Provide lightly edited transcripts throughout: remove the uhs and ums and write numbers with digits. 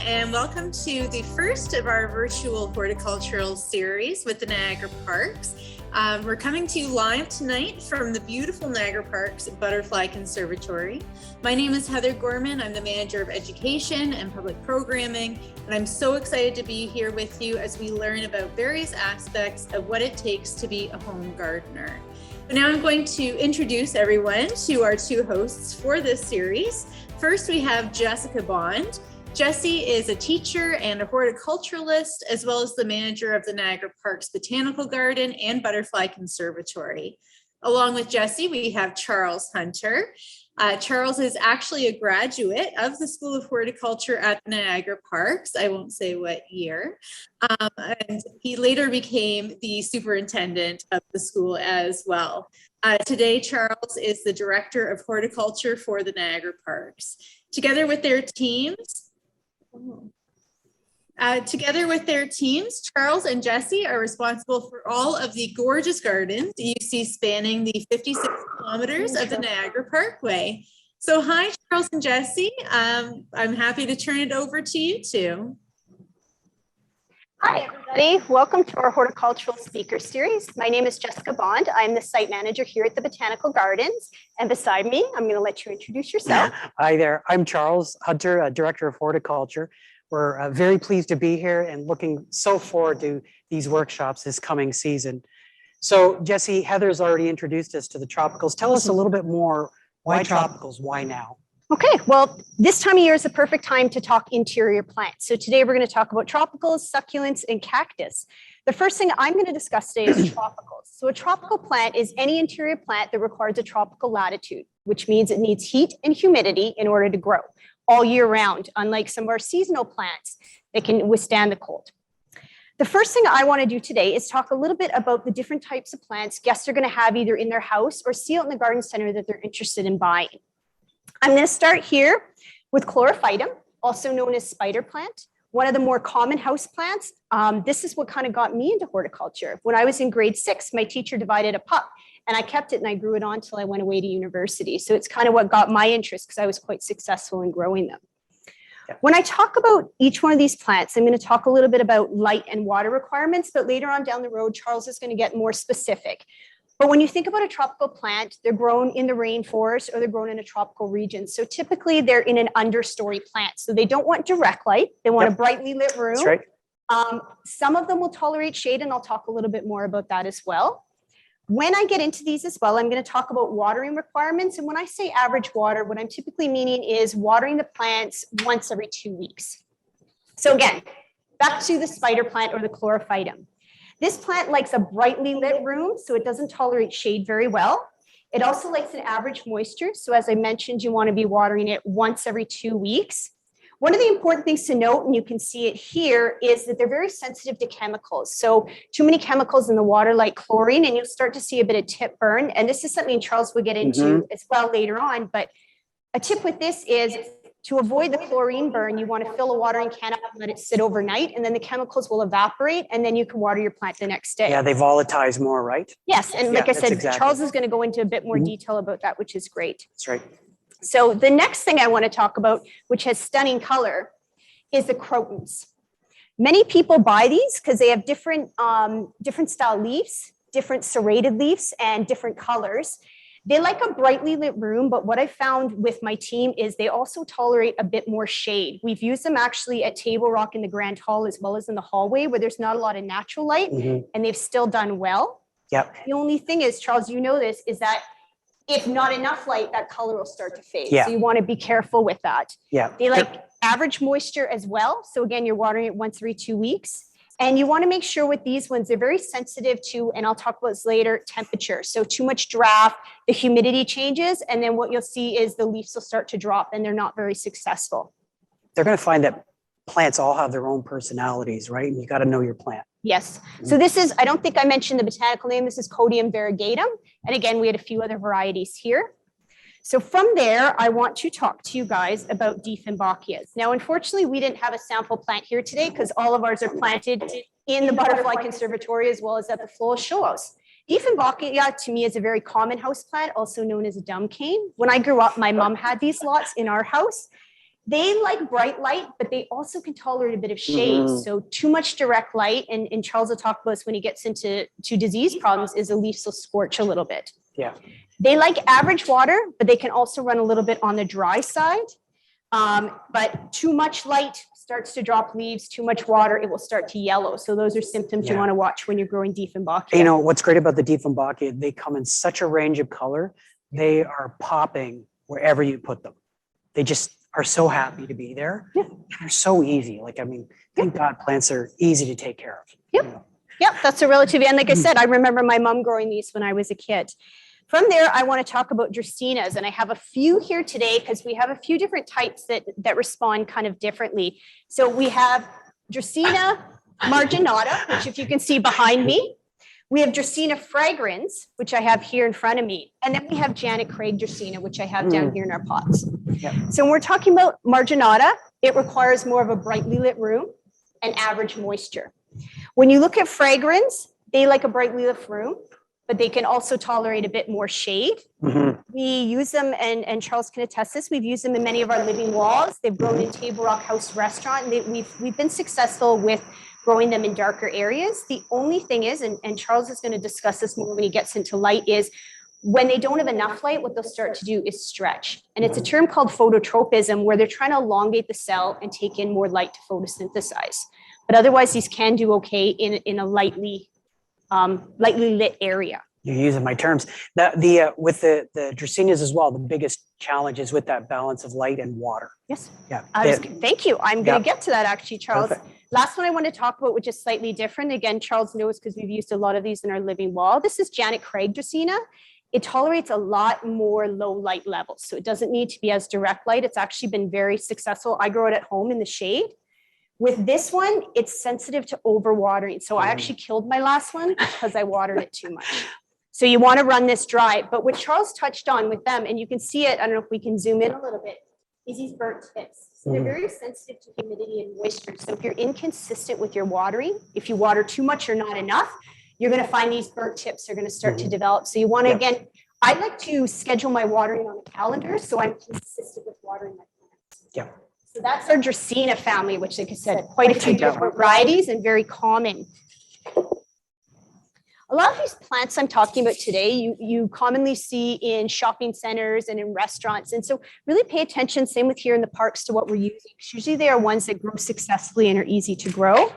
and welcome to the first of our virtual horticultural series with the Niagara Parks. We're coming to you live tonight from the beautiful Niagara Parks Butterfly Conservatory. My name is Heather Gorman. I'm the Manager of Education and Public Programming, and I'm so excited to be here with you as we learn about various aspects of what it takes to be a home gardener. But now I'm going to introduce everyone to our two hosts for this series. First, we have Jessica Bond. Jessie is a teacher and a horticulturalist, as well as the manager of the Niagara Parks Botanical Garden and Butterfly Conservatory. Along with Jessie, we have Charles Hunter. Charles is actually a graduate of the School of Horticulture at Niagara Parks. I won't say what year. And he later became the superintendent of the school as well. Today, Charles is the director of horticulture for the Niagara Parks. Together with their teams, Charles and Jessie are responsible for all of the gorgeous gardens you see spanning the 56 kilometers of the Niagara Parkway. So hi, Charles and Jessie. I'm happy to turn it over to you two. Hi, everybody. Welcome to our horticultural speaker series. My name is Jessica Bond. I'm the site manager here at the Botanical Gardens. And beside me, I'm going to let you introduce yourself. Hi there. I'm Charles Hunter, Director of Horticulture. We're very pleased to be here and looking so forward to these workshops this coming season. So Jessie, Heather's already introduced us to the tropicals. Tell us a little bit more. Why tropicals? Why now? Okay, well, this time of year is the perfect time to talk interior plants. So today we're going to talk about tropicals, succulents, and cactus. The first thing I'm going to discuss today is tropicals. So a tropical plant is any interior plant that requires a tropical latitude, which means it needs heat and humidity in order to grow all year round, unlike some of our seasonal plants that can withstand the cold. The first thing I want to do today is talk a little bit about the different types of plants guests are going to have either in their house or see out in the garden center that they're interested in buying. I'm going to start here with Chlorophytum, also known as spider plant, one of the more common house plants. This is what kind of got me into horticulture. When I was in grade 6, my teacher divided a pup and I kept it and I grew it on until I went away to university. So it's kind of what got my interest because I was quite successful in growing them. When I talk about each one of these plants, I'm going to talk a little bit about light and water requirements, but later on down the road, Charles is going to get more specific. But when you think about a tropical plant, they're grown in the rainforest or they're grown in a tropical region. So typically they're in an understory plant. So they don't want direct light. They want a brightly lit room. That's right. Some of them will tolerate shade, and I'll talk a little bit more about that as well. When I get into these as well, I'm going to talk about watering requirements. And when I say average water, what I'm typically meaning is watering the plants once every 2 weeks. So again, back to the spider plant or the Chlorophytum. This plant likes a brightly lit room, so it doesn't tolerate shade very well. It also likes an average moisture. So as I mentioned, you want to be watering it once every 2 weeks. One of the important things to note, and you can see it here, is that they're very sensitive to chemicals. So too many chemicals in the water like chlorine, and you'll start to see a bit of tip burn. And this is something Charles will get into as well later on. But a tip with this is to avoid the chlorine burn, you want to fill a watering can up and let it sit overnight, and then the chemicals will evaporate, and then you can water your plant the next day. Yeah, they volatilize more, right? Yes, and like I said, exactly. Charles is going to go into a bit more detail about that, which is great. That's right. So the next thing I want to talk about, which has stunning color, is the crotons. Many people buy these because they have different style leaves, different serrated leaves, and different colors. They like a brightly lit room, but what I found with my team is they also tolerate a bit more shade. We've used them actually at Table Rock in the Grand Hall as well as in the hallway where there's not a lot of natural light, and they've still done well. Yep. The only thing is, Charles, you know this, is that if not enough light, that color will start to fade. Yeah. So you want to be careful with that. Yeah. They like average moisture as well. So again, you're watering it once every 2 weeks. And you want to make sure with these ones, they're very sensitive to, and I'll talk about this later, temperature. So too much draft, the humidity changes, and then what you'll see is the leaves will start to drop and they're not very successful. They're going to find that plants all have their own personalities, right? And you got to know your plant. Yes. So this is, I don't think I mentioned the botanical name. This is Codium variegatum. And again, we had a few other varieties here. So from there, I want to talk to you guys about Dieffenbachias. Now, unfortunately, we didn't have a sample plant here today because all of ours are planted in the Butterfly Conservatory as well as at the Floral Show House. Dieffenbachia to me is a very common house plant, also known as a dumb cane. When I grew up, my mom had these lots in our house. They like bright light, but they also can tolerate a bit of shade. So too much direct light, and Charles will talk about this when he gets into disease problems, is the leaves will scorch a little bit. Yeah. They like average water, but they can also run a little bit on the dry side. But too much light starts to drop leaves, too much water, it will start to yellow. So those are symptoms you want to watch when you're growing Dieffenbachia. You know, what's great about the Dieffenbachia, they come in such a range of color. They are popping wherever you put them. They just are so happy to be there. Yeah. They're so easy. Like, I mean, thank God plants are easy to take care of. Yep. You know? Yep, that's a relative. And like I said, I remember my mom growing these when I was a kid. From there, I want to talk about Dracaenas, and I have a few here today because we have a few different types that respond kind of differently. So we have Dracaena marginata, which if you can see behind me, we have Dracaena fragrans, which I have here in front of me, and then we have Janet Craig Dracaena, which I have down here in our pots. Yep. So when we're talking about marginata, it requires more of a brightly lit room and average moisture. When you look at fragrans, they like a brightly lit room, but they can also tolerate a bit more shade. We use them, and Charles can attest this, we've used them in many of our living walls. They've grown in Table Rock House Restaurant, and we've been successful with growing them in darker areas. The only thing is, and Charles is going to discuss this more when he gets into light, is when they don't have enough light, what they'll start to do is stretch. And it's a term called phototropism, where they're trying to elongate the cell and take in more light to photosynthesize. But otherwise, these can do okay in a lightly lit area. You're using my terms. With the Dracaenas as well, the biggest challenge is with that balance of light and water. Yes. Yeah. Thank you. I'm going to get to that actually, Charles. Perfect. Last one I want to talk about, which is slightly different. Again, Charles knows because we've used a lot of these in our living wall. This is Janet Craig Dracaena. It tolerates a lot more low light levels. So it doesn't need to be as direct light. It's actually been very successful. I grow it at home in the shade. With this one, it's sensitive to overwatering. So I actually killed my last one because I watered it too much. So you want to run this dry. But what Charles touched on with them, and you can see it, I don't know if we can zoom in a little bit, is these burnt tips. So they're very sensitive to humidity and moisture. So if you're inconsistent with your watering, if you water too much or not enough, you're going to find these burnt tips are going to start to develop. So you want to, again, I like to schedule my watering on a calendar so I'm consistent with watering my plants. Yeah. So that's our Dracaena family, which, like I said, quite a few different varieties and very common. A lot of these plants I'm talking about today, you commonly see in shopping centers and in restaurants. And so really pay attention, same with here in the parks, to what we're using. Usually they are ones that grow successfully and are easy to grow.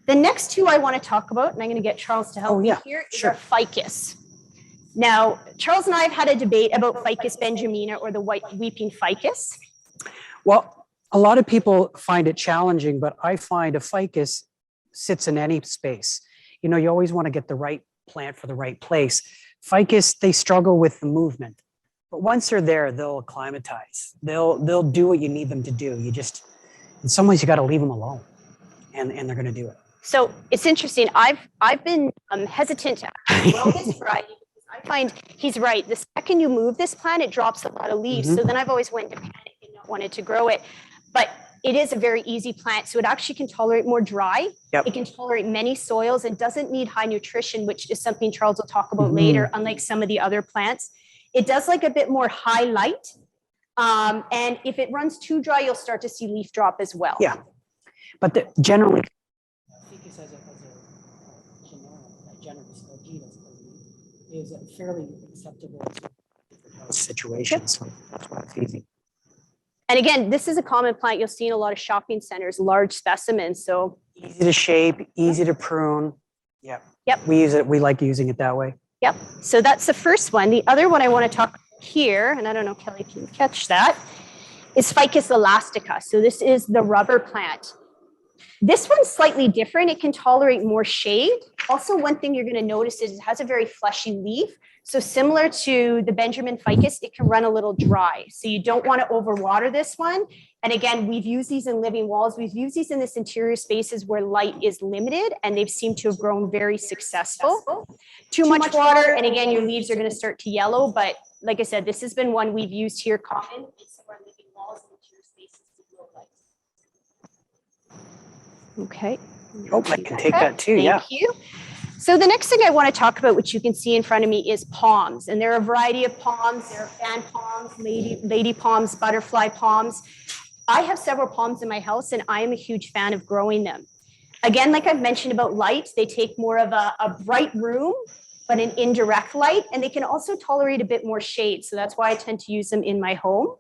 The next two I want to talk about, and I'm going to get Charles to help me here, is our ficus. Now, Charles and I have had a debate about Ficus benjamina, or the white weeping ficus. Well, a lot of people find it challenging, but I find a ficus sits in any space. You know, you always want to get the right plant for the right place. Ficus, they struggle with the movement, but once they're there, they'll acclimatize. They'll do what you need them to do. You just, in some ways, you got to leave them alone, and they're going to do it. So it's interesting. I've been hesitant to grow this variety because I find he's right. The second you move this plant, it drops a lot of leaves. So then I've always went to panic and not wanted to grow it. But it is a very easy plant. So it actually can tolerate more dry. Yep. It can tolerate many soils and doesn't need high nutrition, which is something Charles will talk about later, unlike some of the other plants. It does like a bit more high light. And if it runs too dry, you'll start to see leaf drop as well. Yeah. But generally, ficus as a generous is fairly acceptable in situations. So that's why it's easy. And again, this is a common plant you'll see in a lot of shopping centers, large specimens. So easy to shape, easy to prune. Yeah. Yep. We use it. We like using it that way. Yep. So that's the first one. The other one I want to talk about here, and I don't know, Kelly, if you can catch that, is Ficus elastica. So this is the rubber plant. This one's slightly different. It can tolerate more shade. Also, one thing you're going to notice is it has a very fleshy leaf. So similar to the Benjamin ficus, it can run a little dry. So you don't want to overwater this one. And again, we've used these in living walls. We've used these in this interior spaces where light is limited, and they've seemed to have grown very successful. Too much water, and again, your leaves are going to start to yellow. But like I said, this has been one we've used here common in some of our living walls and interior spaces to grow light. Okay. Oh, I can take that too. Thank you. So the next thing I want to talk about, which you can see in front of me, is palms. And there are a variety of palms. There are fan palms, lady palms, butterfly palms. I have several palms in my house and I am a huge fan of growing them. Again, like I've mentioned about light, they take more of a bright room, but an indirect light, and they can also tolerate a bit more shade. So that's why I tend to use them in my home.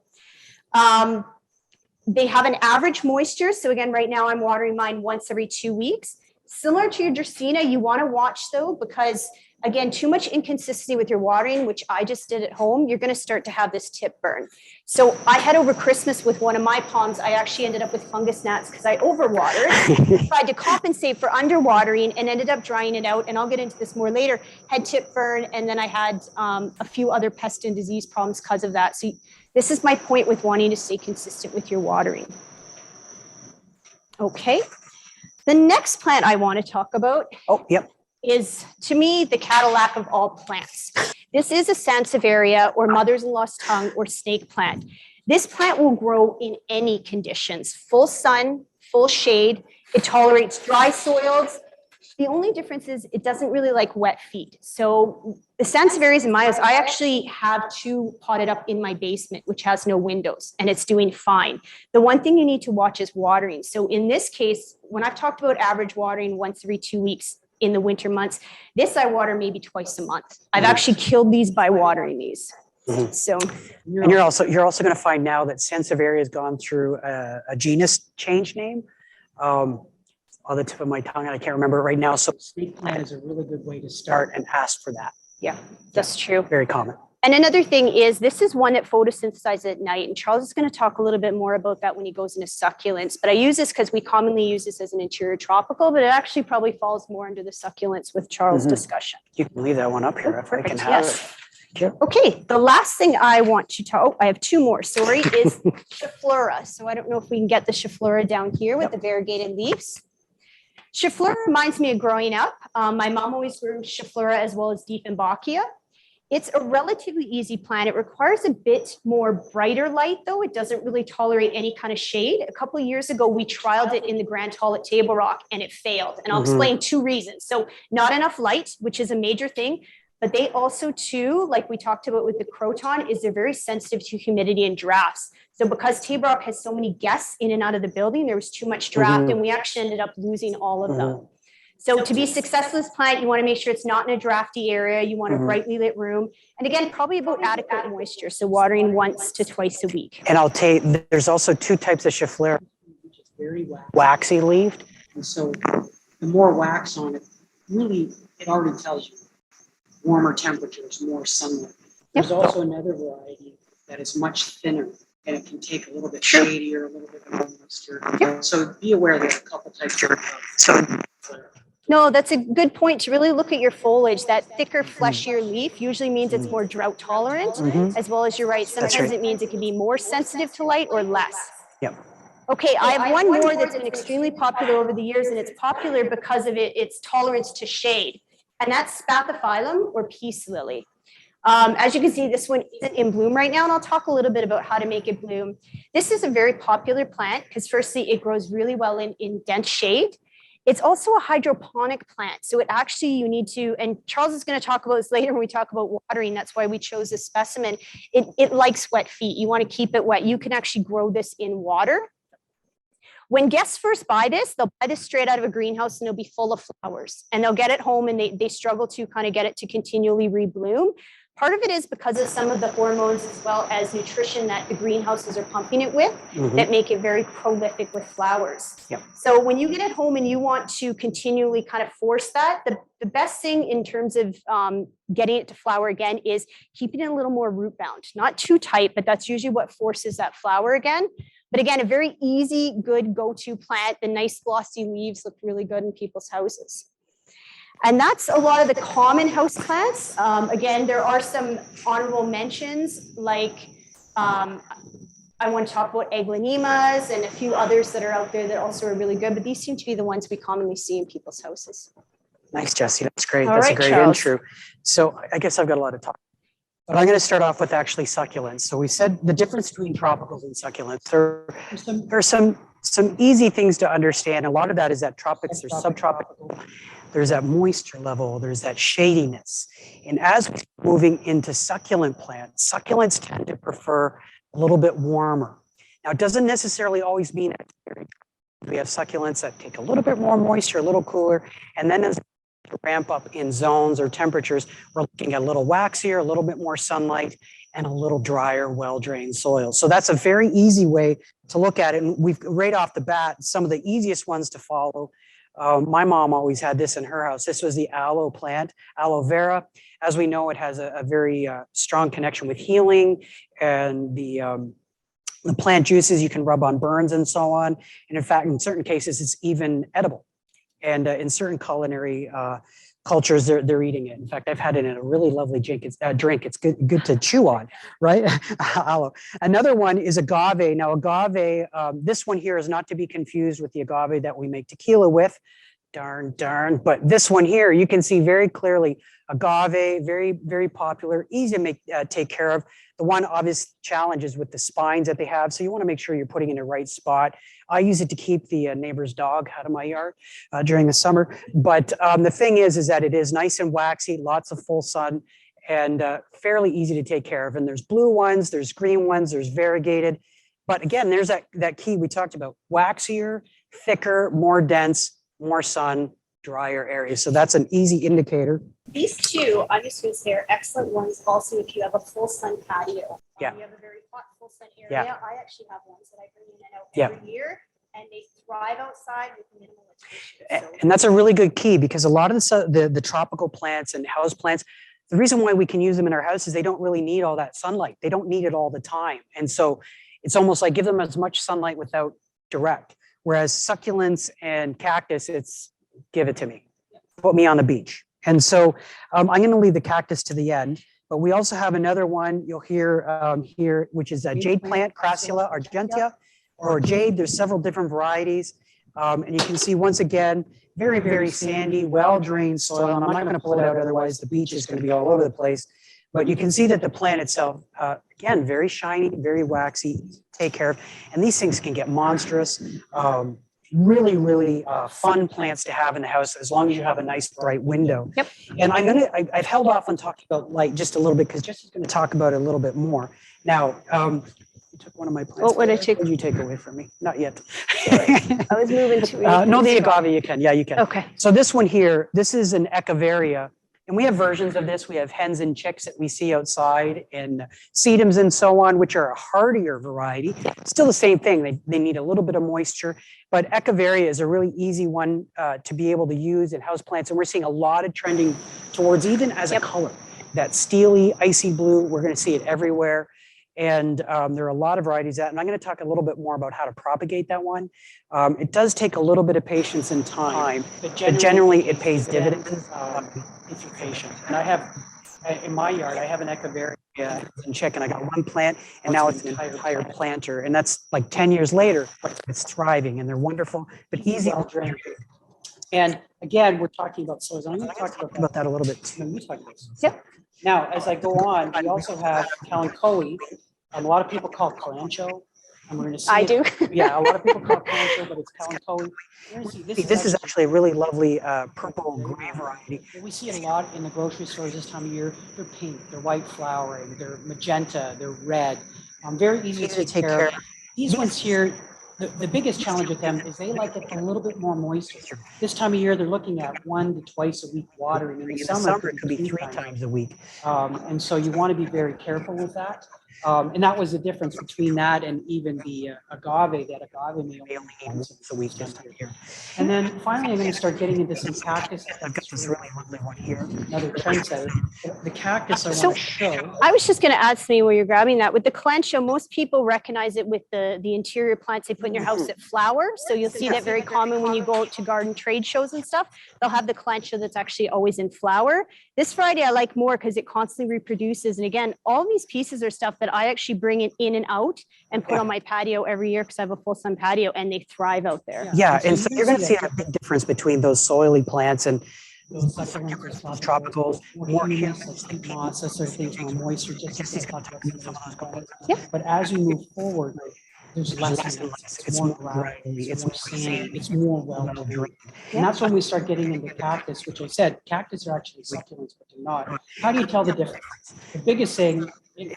They have an average moisture. So again, right now I'm watering mine once every 2 weeks. Similar to your Dracaena, you want to watch though, because again, too much inconsistency with your watering, which I just did at home, you're going to start to have this tip burn. So I had over Christmas with one of my palms, I actually ended up with fungus gnats because I overwatered, tried to compensate for underwatering and ended up drying it out. And I'll get into this more later, had tip burn. And then I had a few other pest and disease problems because of that. So this is my point with wanting to stay consistent with your watering. Okay. The next plant I want to talk about is, to me, the Cadillac of all plants. This is a Sansevieria or mother's-in-law's tongue or snake plant. This plant will grow in any conditions, full sun, full shade. It tolerates dry soils. The only difference is it doesn't really like wet feet. So the Sansevierias in my house, I actually have 2 potted up in my basement, which has no windows, and it's doing fine. The one thing you need to watch is watering. So in this case, when I've talked about average watering once every 2 weeks in the winter months, this I water maybe twice a month. I've actually killed these by watering these. So, and you're also going to find now that Sansevieria has gone through a genus change name. On the tip of my tongue, and I can't remember it right now. So snake plant is a really good way to start and ask for that. Yeah, that's true. Very common. And another thing is, this is one that photosynthesizes at night. And Charles is going to talk a little bit more about that when he goes into succulents. But I use this because we commonly use this as an interior tropical, but it actually probably falls more under the succulents with Charles' discussion. You can leave that one up here if I can have Yes. it. Okay, the last thing I want to talk, I have 2 more, sorry, is Schefflera. So I don't know if we can get the Schefflera down here with the variegated leaves. Schefflera reminds me of growing up. My mom always grew Schefflera as well as Dieffenbachia. It's a relatively easy plant. It requires a bit more brighter light, though. It doesn't really tolerate any kind of shade. A couple of years ago, we trialed it in the Grand Hall at Table Rock, and it failed. And I'll explain 2 reasons. So not enough light, which is a major thing. But they also, too, like we talked about with the Croton, is they're very sensitive to humidity and drafts. So because Table Rock has so many guests in and out of the building, there was too much draft, and we actually ended up losing all of them. So to be successful as plant, you want to make sure it's not in a drafty area. You want a brightly lit room. And again, probably about adequate moisture. So watering once to twice a week. And I'll tell you, there's also 2 types of Schefflera, which is very waxy leaved. And so the more wax on it, really, it already tells you warmer temperatures, more sunlight. There's also another variety that is much thinner, and it can take a little bit shadier, a little bit more moisture. So be aware there's a couple types of No, that's a good point to really look at your foliage. That thicker, fleshier leaf usually means it's more drought tolerant, as well as you're right. Sometimes it means it can be more sensitive to light or less. Yep. Okay, I have one more that's been extremely popular over the years, and it's popular because of its tolerance to shade. And that's Spathiphyllum or peace lily. As you can see, this one isn't in bloom right now, and I'll talk a little bit about how to make it bloom. This is a very popular plant because firstly, it grows really well in dense shade. It's also a hydroponic plant. So it actually, you need to, and Charles is going to talk about this later when we talk about watering. That's why we chose this specimen. It likes wet feet. You want to keep it wet. You can actually grow this in water. When guests first buy this, they'll buy this straight out of a greenhouse and it'll be full of flowers. And they'll get it home and they struggle to kind of get it to continually rebloom. Part of it is because of some of the hormones as well as nutrition that the greenhouses are pumping it with that make it very prolific with flowers. Yep. So when you get it home and you want to continually kind of force that, the best thing in terms of getting it to flower again is keeping it a little more root bound. Not too tight, but that's usually what forces that flower again. But again, a very easy, good go-to plant. The nice glossy leaves look really good in people's houses. And that's a lot of the common house plants. Again, there are some honorable mentions, like I want to talk about aglaonemas and a few others that are out there that also are really good, but these seem to be the ones we commonly see in people's houses. Nice, Jesse. That's great. All That's right, a great Charles. intro. So I guess I've got a lot to talk. But I'm going to start off with actually succulents. So we said the difference between tropicals and succulents. There are some easy things to understand. A lot of that is that tropics or subtropical. There's that moisture level. There's that shadiness. And as we're moving into succulent plants, succulents tend to prefer a little bit warmer. Now, it doesn't necessarily always mean we have succulents that take a little bit more moisture, a little cooler, and then as they ramp up in zones or temperatures, we're looking at a little waxier, a little bit more sunlight, and a little drier, well-drained soil. So that's a very easy way to look at it. And we've right off the bat, some of the easiest ones to follow. My mom always had this in her house. This was the aloe plant, aloe vera. As we know, it has a very strong connection with healing, and the plant juices you can rub on burns and so on. And in fact, in certain cases, it's even edible. And in certain culinary cultures, they're eating it. In fact, I've had it in a really lovely drink. It's good to chew on, right? Aloe. Another one is agave. Now, agave, this one here is not to be confused with the agave that we make tequila with. Darn. But this one here, you can see very clearly agave, very, very popular, easy to take care of. The one obvious challenge is with the spines that they have. So you want to make sure you're putting in the right spot. I use it to keep the neighbor's dog out of my yard during the summer. But the thing is that it is nice and waxy, lots of full sun, and fairly easy to take care of. And there's blue ones, there's green ones, there's variegated. But again, there's that key we talked about: waxier, thicker, more dense, more sun, drier areas. So that's an easy indicator. These two, I'm just going to say, are excellent ones also if you have a full sun patio. Yeah. You have a very hot full sun area. Yeah. I actually have ones that I bring in and out Yeah. every year, and they thrive outside with minimal attention. So And that's a really good key, because a lot of the tropical plants and house plants, the reason why we can use them in our house is they don't really need all that sunlight. They don't need it all the time. And so it's almost like give them as much sunlight without direct. Whereas succulents and cactus, it's give it to me, put me on the beach. And so I'm going to leave the cactus to the end, but we also have another one you'll hear here, which is a jade plant, Crassula argentea, or jade. There's several different varieties. And you can see, once again, very, very sandy, well-drained soil. And I'm not going to pull it out, otherwise the beach is going to be all over the place. But you can see that the plant itself, again, very shiny, very waxy, take care of. And these things can get monstrous. Really, really fun plants to have in the house, as long as you have a nice bright window. Yep. And I've held off on talking about light just a little bit, because Jesse's going to talk about it a little bit more. Now, you took one of my plants. What would I take? What did you take away from me? Not yet. I was moving to. No, the agave you can. Yeah, you can. Okay. So this one here, this is an Echeveria. And we have versions of this. We have hens and chicks that we see outside, and sedums and so on, which are a hardier variety. Still the same thing. They need a little bit of moisture. But Echeveria is a really easy one to be able to use in houseplants. And we're seeing a lot of trending towards, even as a color, that steely, icy blue. We're going to see it everywhere. And there are a lot of varieties of that. And I'm going to talk a little bit more about how to propagate that one. It does take a little bit of patience and time, but generally it pays dividends if you're patient. And I have, in my yard, I have an Echeveria and chick, and I got one plant, and now it's an entire planter. And that's like 10 years later, it's thriving, and they're wonderful, but easy to drain. And again, we're talking about soils. I'm going to talk about that a little bit too. Yep. Now, as I go on, we also have kalanchoe. A lot of people call it kalanchoe. And we're going to see I do. Yeah, a lot of people call it kalanchoe, but it's kalanchoe. This is actually a really lovely purple gray variety. We see it a lot in the grocery stores this time of year. They're pink, they're white flowering, they're magenta, they're red. Very easy to take care of. These ones here, the biggest challenge with them is they like it a little bit more moisture. This time of year, they're looking at 1 to twice a week watering. In the summer, it could be 3 times a week. And so you want to be very careful with that. And that was the difference between that and even the agave. That agave may only need once a week this time of year. And then finally, I'm going to start getting into some cactus. I've got this really lovely one here, another trendsetter. The cactus I want to show. I was just going to add something while you're grabbing that. With the calanchoe, most people recognize it with the interior plants they put in your house that flower. So you'll see that very common when you go out to garden trade shows and stuff. They'll have the calanchoe that's actually always in flower. This variety I like more because it constantly reproduces. And again, all these pieces are stuff that I actually bring it in and out and put on my patio every year because I have a full sun patio, and they thrive out there. Yeah, and so you're going to see a big difference between those soily plants and those tropicals, more humus, moss, that sort of thing, more moisture, just as talked about some of those. Yep. But as you move forward, there's less and less. It's more gravelly, it's more sand, it's more well drained. And that's when we start getting into cactus, which I said, cactus are actually succulents, but they're not. How do you tell the difference? The biggest thing,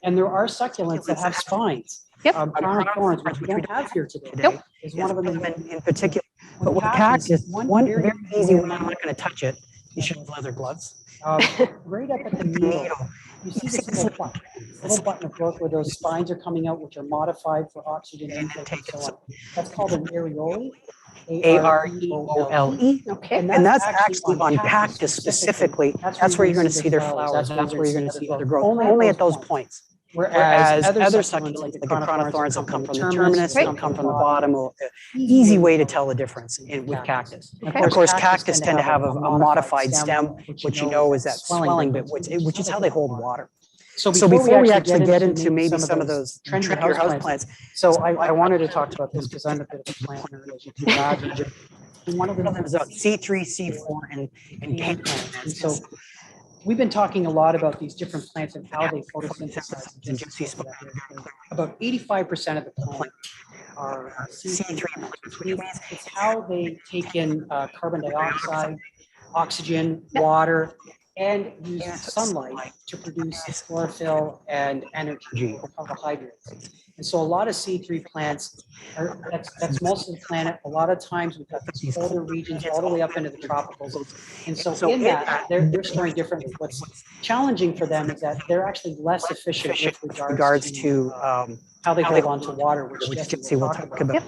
and there are succulents that have spines. Yep. Crown of thorns, which we don't have here today, Nope. is one of them. in particular. But with cactus, one very easy one, I'm not going to touch it. You should have leather gloves. Right up at the needle, you see this little button of growth where those spines are coming out, which are modified for oxygen intake and so on. That's called an areole. Areole. Okay. And that's actually on cactus specifically. That's where you're going to see their flowers. That's where you're going to see other growth. Only at those points. Whereas other succulents, like the crown of thorns, will come from the terminus, they'll come from the bottom. Easy way to tell the difference with cactus. Okay. Of course, cactus tend to have a modified stem, which you know is that swelling bit, which is how they hold water. So before we actually get into maybe some of those trendier houseplants, so I wanted to talk about this because I'm a bit of a plant nerd, as you can imagine. And one of them is C3, C4, and cane plants. So we've been talking a lot about these different plants and how they photosynthesize. And Jesse spoke About 85% of the plant are C3 plants, which means it's how they take in carbon dioxide, oxygen, water, and use sunlight to produce chlorophyll and energy, carbohydrates. And so a lot of C3 plants that's most of the planet. A lot of times we've got these colder regions all the way up into the tropicals. And so in that, they're storing differently. What's challenging for them is that they're actually less efficient with regards to how they hold on to water, which Jesse will talk about.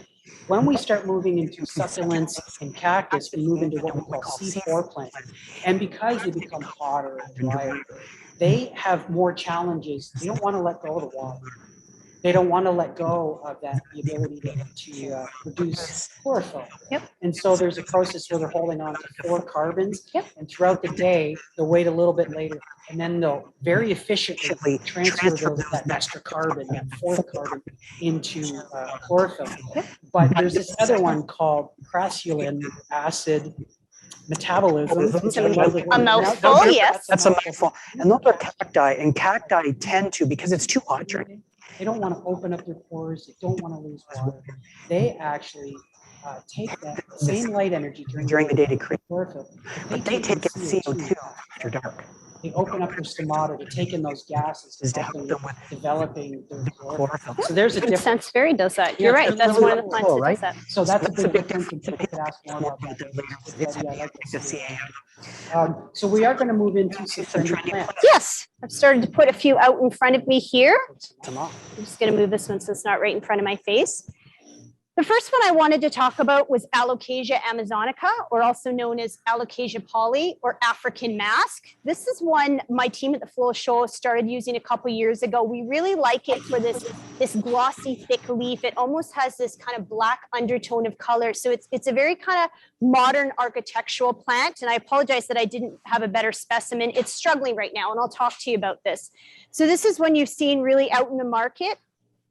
When we start moving into succulents and cactus, we move into what we call C4 plants. And because they become hotter and drier, they have more challenges. They don't want to let go of the water. They don't want to let go of the ability to produce chlorophyll. And so there's a process where they're holding on to 4 carbons. And throughout the day, they'll wait a little bit later, and then they'll very efficiently transfer that extra carbon, that 4th carbon, into chlorophyll. But there's this other one called crassulin acid metabolism. A mouthful, yes. That's a mouthful. And those are cacti, and cacti tend to, because it's too hot during. They don't want to open up their pores. They don't want to lose water. They actually take that same light energy during the day to create chlorophyll. But they take in CO2 after dark. They open up their stomata to take in those gases to help them with developing their chlorophyll. So there's a difference. Sansevieri does that. You're right. That's one of the plants that does that. So that's a big difference. And people could ask more about that later. So we are going to move into some trendy plants. Yes, I've started to put a few out in front of me here. I'm just going to move this one so it's not right in front of my face. The first one I wanted to talk about was Alocasia amazonica, or also known as Alocasia poly, or African mask. This is one my team at the Flow Show started using a couple years ago. We really like it for this glossy, thick leaf. It almost has this kind of black undertone of color. So it's a very kind of modern architectural plant. And I apologize that I didn't have a better specimen. It's struggling right now, and I'll talk to you about this. So this is one you've seen really out in the market.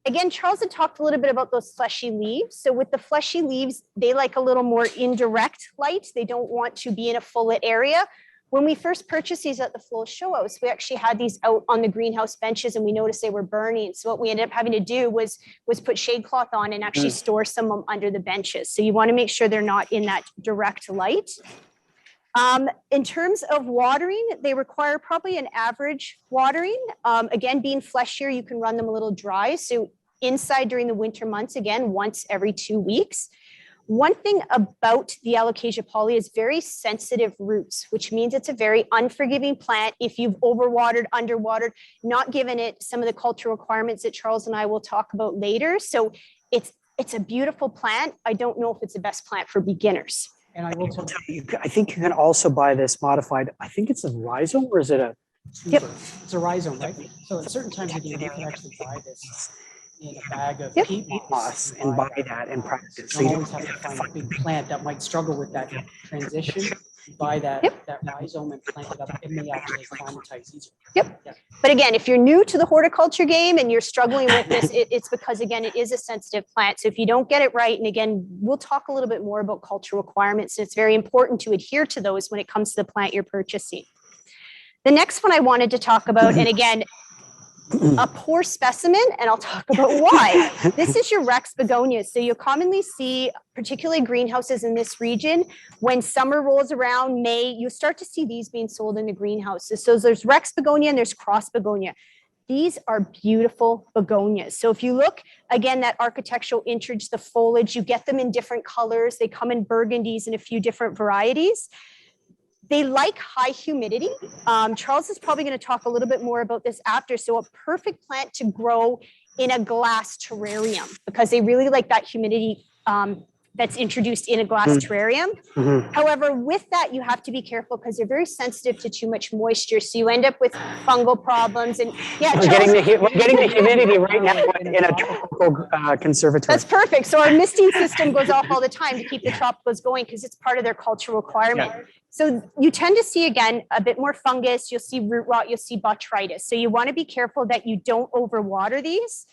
Again, Charles had talked a little bit about those fleshy leaves. So with the fleshy leaves, they like a little more indirect light. They don't want to be in a full lit area. When we first purchased these at the Flow Show House, we actually had these out on the greenhouse benches, and we noticed they were burning. So what we ended up having to do was put shade cloth on and actually store some of them under the benches. So you want to make sure they're not in that direct light. In terms of watering, they require probably an average watering. Again, being fleshier, you can run them a little dry. So inside during the winter months, again, once every 2 weeks. One thing about the Alocasia poly is very sensitive roots, which means it's a very unforgiving plant if you've overwatered, underwatered, not given it some of the cultural requirements that Charles and I will talk about later. So it's a beautiful plant. I don't know if it's the best plant for beginners. And I will tell you, I think you can also buy this modified. I think it's a rhizome, or is it a? Yep, it's a rhizome, right? So at certain times of the year, you can actually buy this in a bag of peat moss and buy that and practice. So you always have to find a big plant that might struggle with that transition. Buy that rhizome and plant it up. It may actually acclimatize easier. But again, if you're new to the horticulture game and you're struggling with this, it's because, again, it is a sensitive plant. So if you don't get it right, and again, we'll talk a little bit more about cultural requirements. It's very important to adhere to those when it comes to the plant you're purchasing. The next one I wanted to talk about, and again, a poor specimen, and I'll talk about why. This is your Rex begonias. So you'll commonly see, particularly greenhouses in this region, when summer rolls around, May, you start to see these being sold in the greenhouses. So there's Rex begonia and there's cross begonia. These are beautiful begonias. So if you look, again, that architectural intrige, the foliage, you get them in different colors. They come in burgundies and a few different varieties. They like high humidity. Charles is probably going to talk a little bit more about this after. So a perfect plant to grow in a glass terrarium because they really like that humidity that's introduced in a glass terrarium. However, with that, you have to be careful because they're very sensitive to too much moisture. So you end up with fungal problems. And yeah, We're getting the humidity right now in a tropical conservatory. That's perfect. So our misting system goes off all the time to keep the tropicals going because it's part of their cultural requirement. Yeah. So you tend to see, again, a bit more fungus. You'll see root rot. You'll see botrytis. So you want to be careful that you don't overwater these.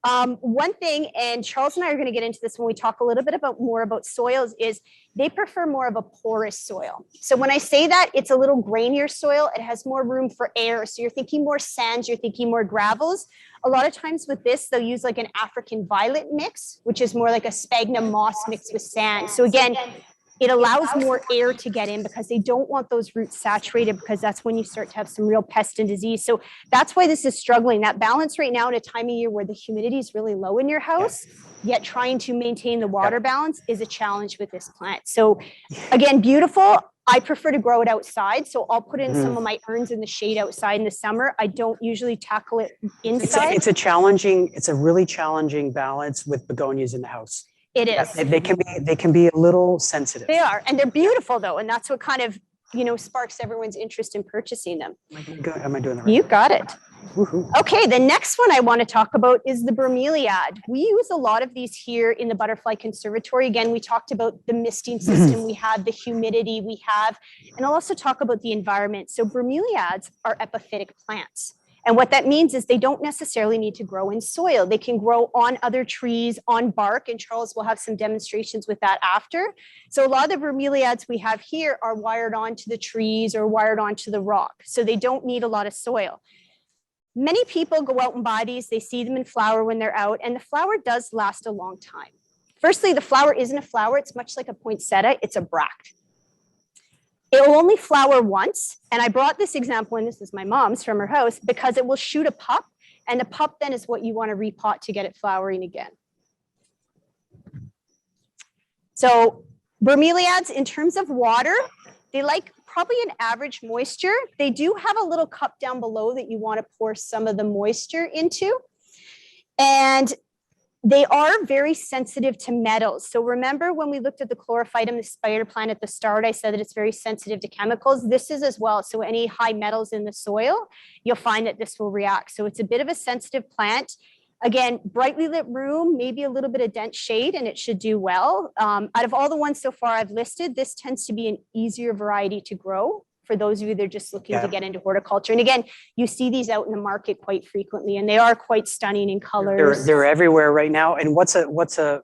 One thing, and Charles and I are going to get into this when we talk a little bit more about soils, is they prefer more of a porous soil. So when I say that, it's a little grainier soil. It has more room for air. So you're thinking more sands, you're thinking more gravels. A lot of times with this, they'll use like an African violet mix, which is more like a sphagnum moss mixed with sand. So again, it allows more air to get in because they don't want those roots saturated because that's when you start to have some real pest and disease. So that's why this is struggling. That balance right now at a time of year where the humidity is really low in your house, yet trying to maintain the water balance is a challenge with this plant. So again, beautiful. I prefer to grow it outside. So I'll put in some of my urns in the shade outside in the summer. I don't usually tackle it inside. It's a really challenging balance with begonias in the house. It is. They can be a little sensitive. They are, and they're beautiful though, and that's what kind of sparks everyone's interest in purchasing them. Am I doing the right? You got it. Woohoo. Okay, the next one I want to talk about is the bromeliad. We use a lot of these here in the Butterfly Conservatory. Again, we talked about the misting system we have, the humidity we have, and I'll also talk about the environment. So bromeliads are epiphytic plants. And what that means is they don't necessarily need to grow in soil. They can grow on other trees, on bark, and Charles will have some demonstrations with that after. So a lot of the bromeliads we have here are wired onto the trees or wired onto the rock. So they don't need a lot of soil. Many people go out and buy these. They see them in flower when they're out, and the flower does last a long time. Firstly, the flower isn't a flower. It's much like a poinsettia. It's a bract. It will only flower once. And I brought this example, and this is my mom's from her house, because it will shoot a pup. And the pup then is what you want to repot to get it flowering again. So bromeliads, in terms of water, they like probably an average moisture. They do have a little cup down below that you want to pour some of the moisture into. And they are very sensitive to metals. So remember when we looked at the chlorophytum, the spider plant at the start, I said that it's very sensitive to chemicals. This is as well. So any high metals in the soil, you'll find that this will react. So it's a bit of a sensitive plant. Again, brightly lit room, maybe a little bit of dense shade, and it should do well. Out of all the ones so far I've listed, this tends to be an easier variety to grow for those of you that are just looking to get into horticulture. And again, you see these out in the market quite frequently, and they are quite stunning in colors. They're everywhere right now. And what's a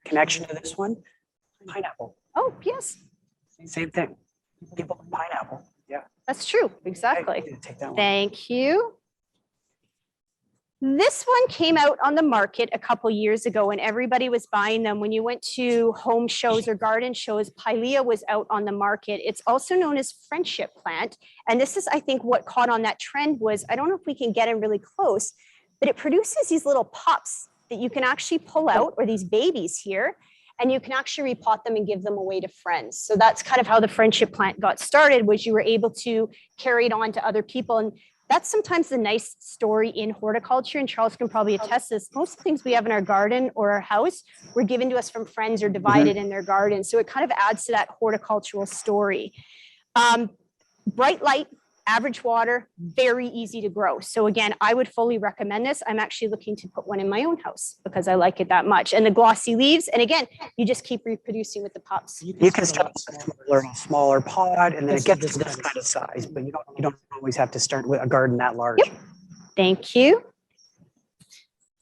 connection to this one? Pineapple. Oh, yes. Same thing. People like pineapple. Yeah. That's true. Exactly. Take that one. Thank you. This one came out on the market a couple years ago and everybody was buying them. When you went to home shows or garden shows, Pilea was out on the market. It's also known as friendship plant. And this is, I think, what caught on that trend was, I don't know if we can get in really close, but it produces these little pups that you can actually pull out, or these babies here, and you can actually repot them and give them away to friends. So that's kind of how the friendship plant got started, was you were able to carry it on to other people. And that's sometimes the nice story in horticulture, and Charles can probably attest this. Most of the things we have in our garden or our house were given to us from friends or divided in their garden. So it kind of adds to that horticultural story. Bright light, average water, very easy to grow. So again, I would fully recommend this. I'm actually looking to put one in my own house because I like it that much. And the glossy leaves, and again, you just keep reproducing with the pups. You can start with a smaller pod, and then it gets to this kind of size, but you don't always have to start with a garden that large. Yep. Thank you.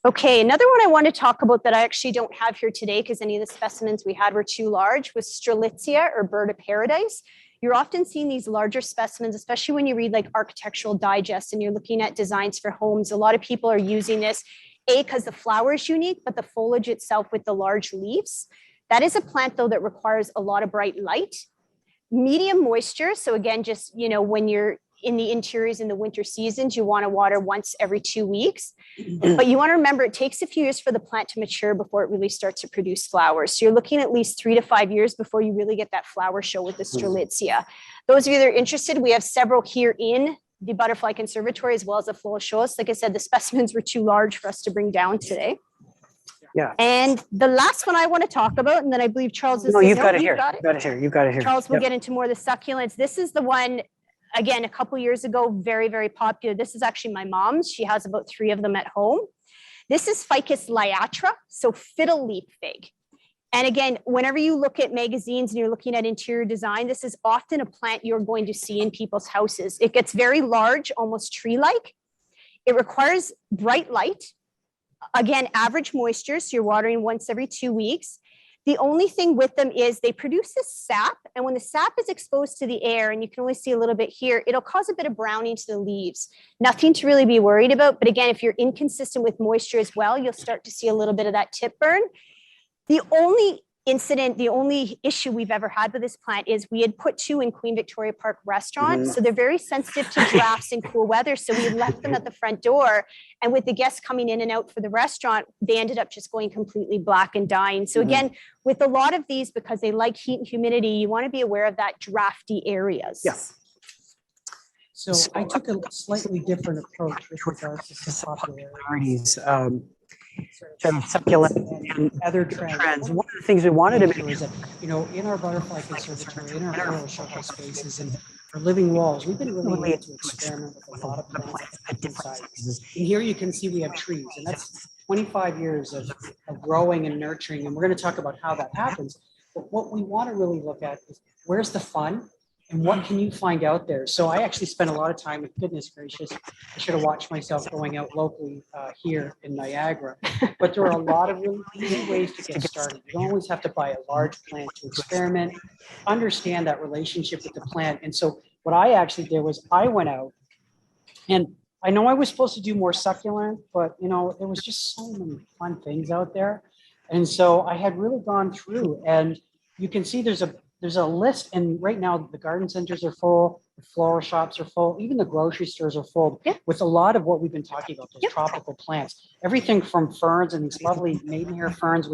Okay, another one I want to talk about that I actually don't have here today because any of the specimens we had were too large was Strelitzia, or bird of paradise. You're often seeing these larger specimens, especially when you read like Architectural Digest and you're looking at designs for homes. A lot of people are using this, because the flower is unique, but the foliage itself with the large leaves. That is a plant though that requires a lot of bright light, medium moisture. So again, just, when you're in the interiors in the winter seasons, you want to water once every 2 weeks. But you want to remember, it takes a few years for the plant to mature before it really starts to produce flowers. So you're looking at least 3 to 5 years before you really get that flower show with the Strelitzia. Those of you that are interested, we have several here in the Butterfly Conservatory as well as the floral shows. Like I said, the specimens were too large for us to bring down today. Yeah. And the last one I want to talk about, and then I believe Charles is. No, you've got it you've here. got You've got it here. You've got it here. Charles will Yep. get into more of the succulents. This is the one, again, a couple years ago, very, very popular. This is actually my mom's. She has about 3 of them at home. This is Ficus liatra, so fiddle leaf fig. And again, whenever you look at magazines and you're looking at interior design, this is often a plant you're going to see in people's houses. It gets very large, almost tree-like. It requires bright light. Again, average moisture, so you're watering once every 2 weeks. The only thing with them is they produce this sap, and when the sap is exposed to the air, and you can only see a little bit here, it'll cause a bit of browning to the leaves. Nothing to really be worried about, but again, if you're inconsistent with moisture as well, you'll start to see a little bit of that tip burn. The only issue we've ever had with this plant is we had put 2 in Queen Victoria Park restaurant. So they're very sensitive to drafts and cool weather. So we left them at the front door, and with the guests coming in and out for the restaurant, they ended up just going completely black and dying. So again, with a lot of these, because they like heat and humidity, you want to be aware of that drafty areas. Yes. So I took a slightly different approach with regards to some popularity. Succulent and other trends. One of the things we wanted to make is that, in our Butterfly Conservatory, in our floral show spaces and our living walls, we've been really able to experiment with a lot of plants at different sizes. And here you can see we have trees, and that's 25 years of growing and nurturing, and we're going to talk about how that happens. But what we want to really look at is where's the fun and what can you find out there? So I actually spent a lot of time, goodness gracious, I should have watched myself going out locally here in Niagara. But there are a lot of really easy ways to get started. You don't always have to buy a large plant to experiment, understand that relationship with the plant. And so what I actually did was I went out, and I know I was supposed to do more succulent, but there was just so many fun things out there. And so I had really gone through, and you can see there's a list, and right now the garden centers are full, the floral shops are full, even the grocery stores are full with a lot of what we've been talking about, those tropical plants. Everything from ferns and these lovely maidenhair ferns,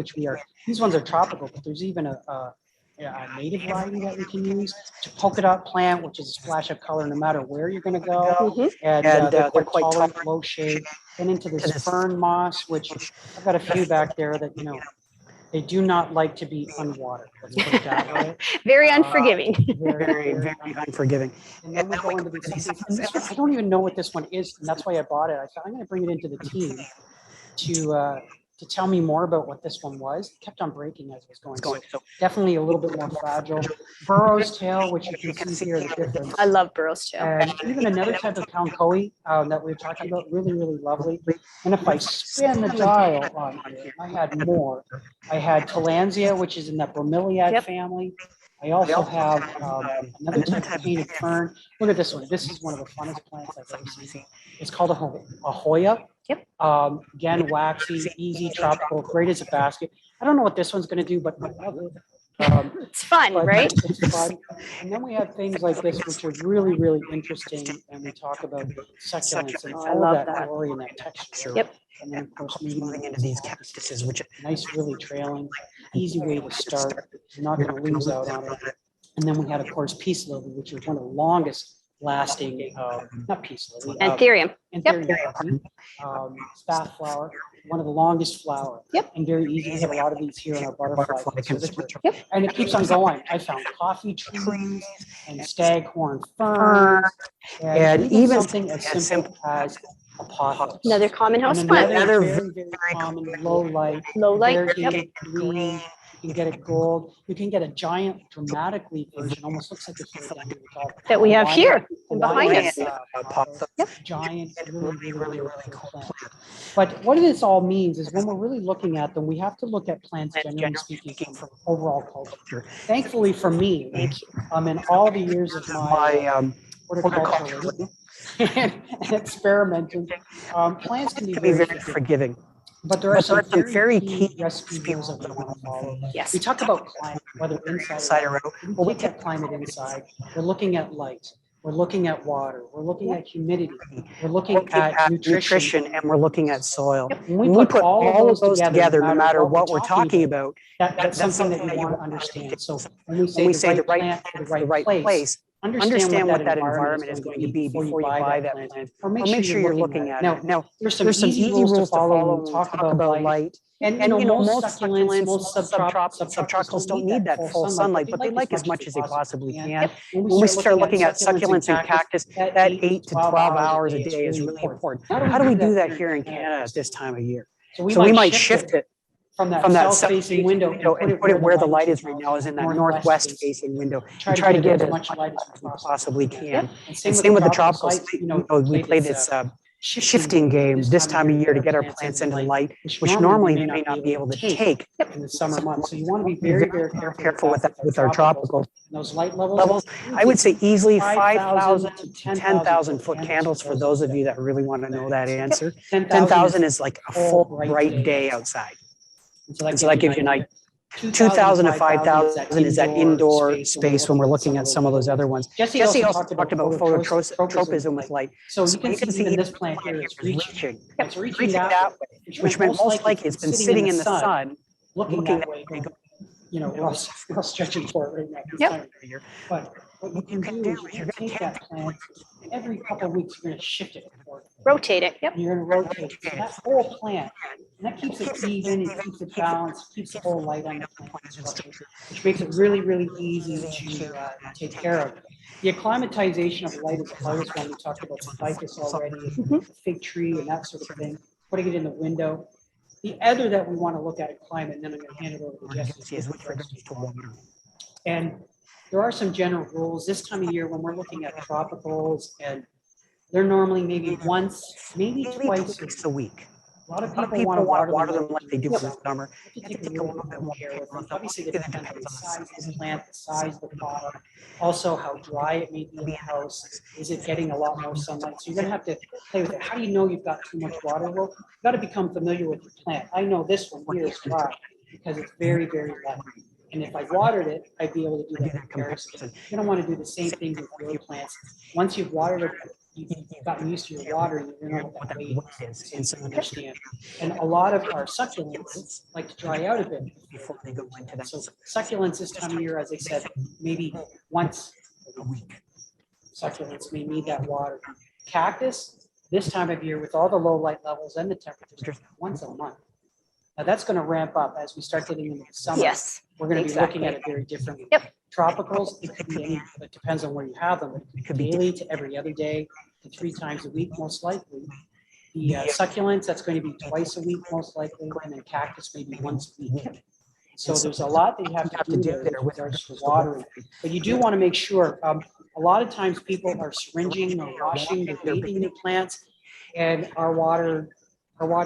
these ones are tropical, but there's even a native variety that we can use, to polka dot plant, which is a splash of color no matter where you're going to go. And they're quite tolerant, low shade. And into this fern moss, which I've got a few back there that, they do not like to be unwatered. Let's put it that way. Very unforgiving. very unforgiving. And then we go into these. I don't even know what this one is, and that's why I bought it. I thought I'm going to bring it into the team to tell me more about what this one was. It kept on breaking as it was going. So definitely a little bit more fragile. Burrow's tail, which you can see here, the difference. I love Burrow's tail. And even another type of Kankoi that we were talking about, really, really lovely. And if I spin the dial on here, I had more. I had Tillandsia, which is in that bromeliad family. I also have another type of painted fern. Look at this one. This is one of the funnest plants I've ever seen. It's called a Hoya. Yep. Again, waxy, easy, tropical, great as a basket. I don't know what this one's going to do, but it's fun, right? It's fun. And then we have things like this, which are really, really interesting. And we talk about succulents and all of that glory and that texture. Yep. And then, of course, moving into these cactuses, which nice, really trailing, easy way to start. You're not going to lose out on it. And then we had, of course, peace lily, which is one of the longest lasting, not peace lily. Anthurium. Anthurium. Spath flower, one of the longest flower. Yep. And very easy. We have a lot of these here in our butterfly conservatory. Yep. And it keeps on going. I found coffee trees and staghorn ferns, and even something as simple as apothos. Another common house And plant. another very common low light. Very green. You can get it gold. You can get a giant dramatic leaf version, almost looks like a that we have here behind us. Giant, really cool plant. But what this all means is when we're really looking at them, we have to look at plants, generally speaking, from overall culture. Thankfully for me, in all the years of my horticulture and experimenting, plants can be very forgiving. But there are some very key recipe rules that we want to follow. Yes. We talk about climate, whether inside or out. We take that climate inside. We're looking at light. we're looking at water, we're looking at humidity, we're looking at nutrition. And we're looking at soil. When We put all of those together, no matter what we're talking about, that's something that you want to understand. So when we say the right plant for the right place, understand what that environment is going to be before you buy that plant. Or make sure you're looking at it. Now, there's some easy rules to follow when we talk about light. And most succulents, most subtropicals don't need that full sunlight, but they like as much as they possibly can. When we start looking at succulents and cactus, that 8 to 12 hours a day is really important. How do we do that here in Canada at this time of year? So we might shift it from that south-facing window and put it where the light is right now, is in that northwest-facing window, and try to get as much light as we possibly can. And same with the tropicals. We play this shifting game this time of year to get our plants into light, which normally they may not be able to take in the summer months. So you want to be very, very careful with that, with our tropical those light levels. I would say easily 5,000 to 10,000 foot candles for those of you that really want to know that answer. 10,000 is like a full bright day outside. So that gives you an idea. 2,000 to 5,000 is that indoor space when we're looking at some of those other ones. Jesse also talked about phototropism with light. So you can see even this plant here is reaching. It's reaching that way, which meant most likely it's been sitting in the sun, looking that way. We're all stretching for it right now. Yep. But what you can do is you're going to take that plant, and every couple of weeks you're going to shift it. Rotate it. Yep. And you're going to rotate it. So that whole plant, and that keeps it even, it keeps it balanced, keeps the whole light on the plant, which makes it really, really easy to take care of. The acclimatization of light is the hardest one. We talked about the ficus already, the fig tree and that sort of thing, putting it in the window. The other that we want to look at in climate, and then I'm going to hand it over to Jesse. And there are some general rules this time of year when we're looking at tropicals, and they're normally maybe once, maybe twice a week. A lot of people want to water them like they do in the summer. You have to take a little bit more care with them. Obviously, it depends on the size of the plant, the size of the pot, also how dry it may be in the house. Is it getting a lot more sunlight? So you're going to have to play with it. How do you know you've got too much water? Well, you've got to become familiar with your plant. I know this one here is dry because it's very, very wet. And if I watered it, I'd be able to do that comparison. You don't want to do the same thing with your plants. Once you've watered it, you've gotten used to your watering, you know what that weight is, and so understand. And a lot of our succulents like to dry out a bit before they go into that. So succulents this time of year, as I said, maybe once a week. Succulents may need that water. Cactus, this time of year, with all the low light levels and the temperatures, once a month. Now that's going to ramp up as we start getting into the summer. Yes. We're going to be looking at it very differently. Yep. Tropicals, it could be any, it depends on where you have them. It could be daily to every other day to 3 times a week, most likely. The succulents, that's going to be twice a week, most likely, and then cactus maybe once a week. So there's a lot that you have to do there with regards to watering. But you do want to make sure, a lot of times people are syringing or washing, they're bathing the plants, and our water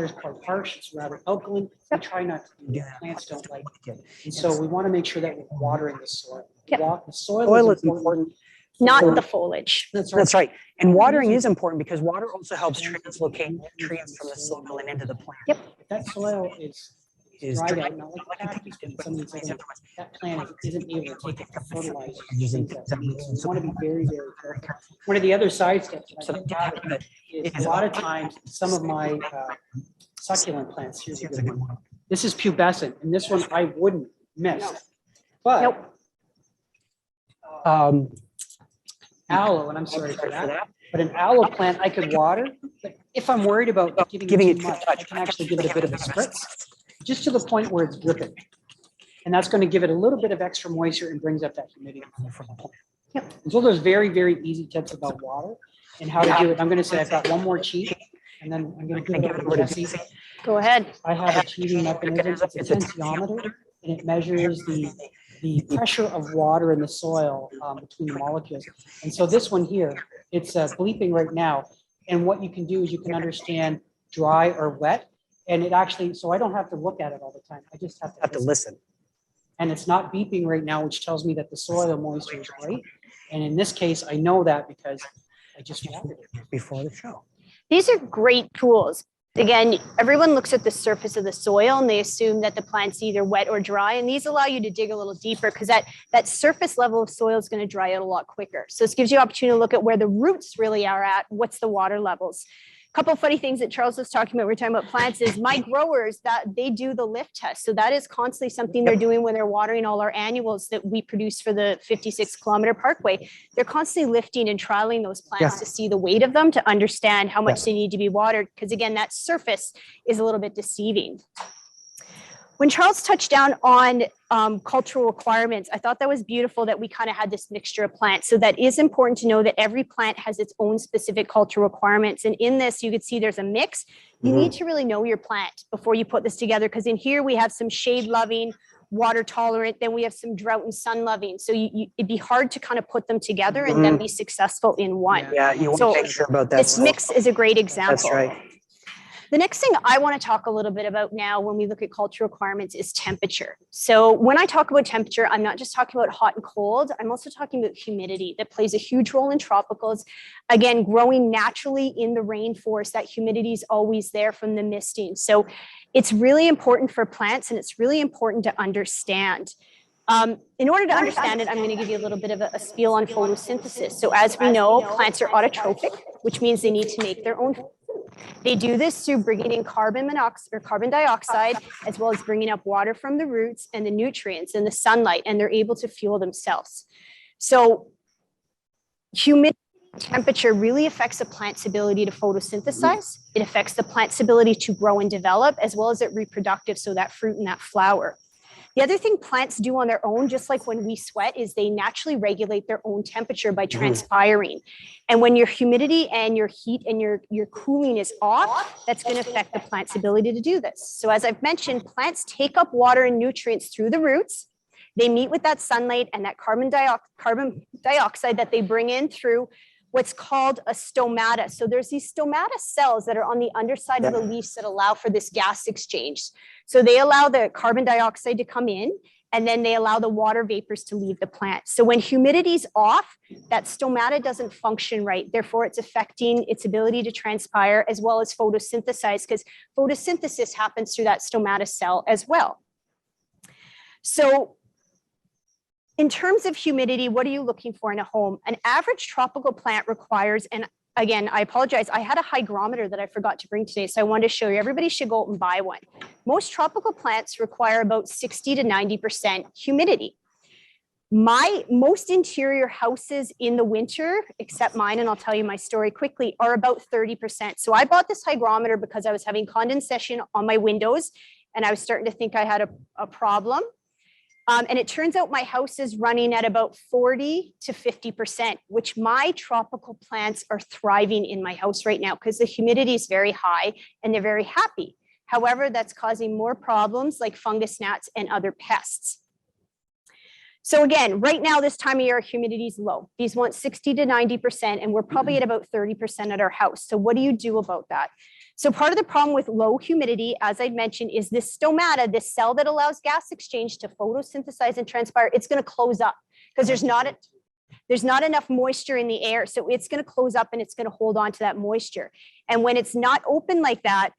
is quite harsh, it's rather alkaline. We try not to do that. Plants don't like it. And so we want to make sure that we're watering the soil. Yep. The soil is important. Not the foliage. That's right. And watering is important because water also helps translocate nutrients from the soil and into the plant. Yep. If that soil is dried out, not like cactus, but some of these other, that plant isn't able to take it for fertilizer. So we want to be very, very careful. One of the other side steps is a lot of times some of my succulent plants, here's a good one. This is pubescent, and this one I wouldn't miss. But aloe, and I'm sorry for that, but an aloe plant I could water. But if I'm worried about giving it too much, I can actually give it a bit of a spritz, just to the point where it's dripping. And that's going to give it a little bit of extra moisture and brings up that humidity from the plant. Yep. And so there's very, very easy tips about water and how to do it. I'm going to say I've got one more cheat, and then I'm going to give it over to Jesse. Go ahead. I have a cheating mechanism. It's a tensiometer, and it measures the pressure of water in the soil between the molecules. And so this one here, it's bleeping right now. And what you can do is you can understand dry or wet. And it actually, so I don't have to look at it all the time. I just have to listen. And it's not beeping right now, which tells me that the soil moisture is right. And in this case, I know that because I just watered it before the show. These are great tools. Again, everyone looks at the surface of the soil and they assume that the plant's either wet or dry. And these allow you to dig a little deeper because that surface level of soil is going to dry out a lot quicker. So this gives you opportunity to look at where the roots really are at, what's the water levels. Couple of funny things that Charles was talking about, we're talking about plants, is my growers, that they do the lift test. So that is constantly something they're doing when they're watering all our annuals that we produce for the 56-kilometer parkway. They're constantly lifting and trialing those plants to see the weight of them, to understand how much they need to be watered. Because again, that surface is a little bit deceiving. When Charles touched down on cultural requirements, I thought that was beautiful that we kind of had this mixture of plants. So that is important to know that every plant has its own specific cultural requirements. And in this, you could see there's a mix. You need to really know your plant before you put this together, because in here we have some shade loving, water tolerant, then we have some drought and sun loving. So it'd be hard to kind of put them together and then be successful in one. Yeah, you want to make sure about that. This mix is a great example. That's right. The next thing I want to talk a little bit about now when we look at cultural requirements is temperature. So when I talk about temperature, I'm not just talking about hot and cold. I'm also talking about humidity that plays a huge role in tropicals. Again, growing naturally in the rainforest, that humidity is always there from the misting. So it's really important for plants, and it's really important to understand. In order to understand it, I'm going to give you a little bit of a spiel on photosynthesis. So as we know, plants are autotrophic, which means they need to make their own food. They do this through bringing in carbon dioxide, as well as bringing up water from the roots and the nutrients and the sunlight, and they're able to fuel themselves. So humidity, temperature really affects a plant's ability to photosynthesize. It affects the plant's ability to grow and develop, as well as its reproductive, so that fruit and that flower. The other thing plants do on their own, just like when we sweat, is they naturally regulate their own temperature by transpiring. And when your humidity and your heat and your cooling is off, that's going to affect the plant's ability to do this. So as I've mentioned, plants take up water and nutrients through the roots. They meet with that sunlight and that carbon dioxide that they bring in through what's called a stomata. So there's these stomata cells that are on the underside of the leaves that allow for this gas exchange. So they allow the carbon dioxide to come in, and then they allow the water vapors to leave the plant. So when humidity's off, that stomata doesn't function right. Therefore, it's affecting its ability to transpire as well as photosynthesize, because photosynthesis happens through that stomata cell as well. So in terms of humidity, what are you looking for in a home? An average tropical plant requires, and again, I apologize, I had a hygrometer that I forgot to bring today, so I wanted to show you. Everybody should go out and buy one. Most tropical plants require about 60 to 90% humidity. Most interior houses in the winter, except mine, and I'll tell you my story quickly, are about 30%. So I bought this hygrometer because I was having condensation on my windows, and I was starting to think I had a problem. And it turns out my house is running at about 40 to 50%, which my tropical plants are thriving in my house right now because the humidity is very high and they're very happy. However, that's causing more problems like fungus gnats and other pests. So again, right now, this time of year, humidity is low. These want 60 to 90%, and we're probably at about 30% at our house. So what do you do about that? So part of the problem with low humidity, as I mentioned, is this stomata, this cell that allows gas exchange to photosynthesize and transpire. It's going to close up because there's not enough moisture in the air. So it's going to close up and it's going to hold on to that moisture. And when it's not open like that,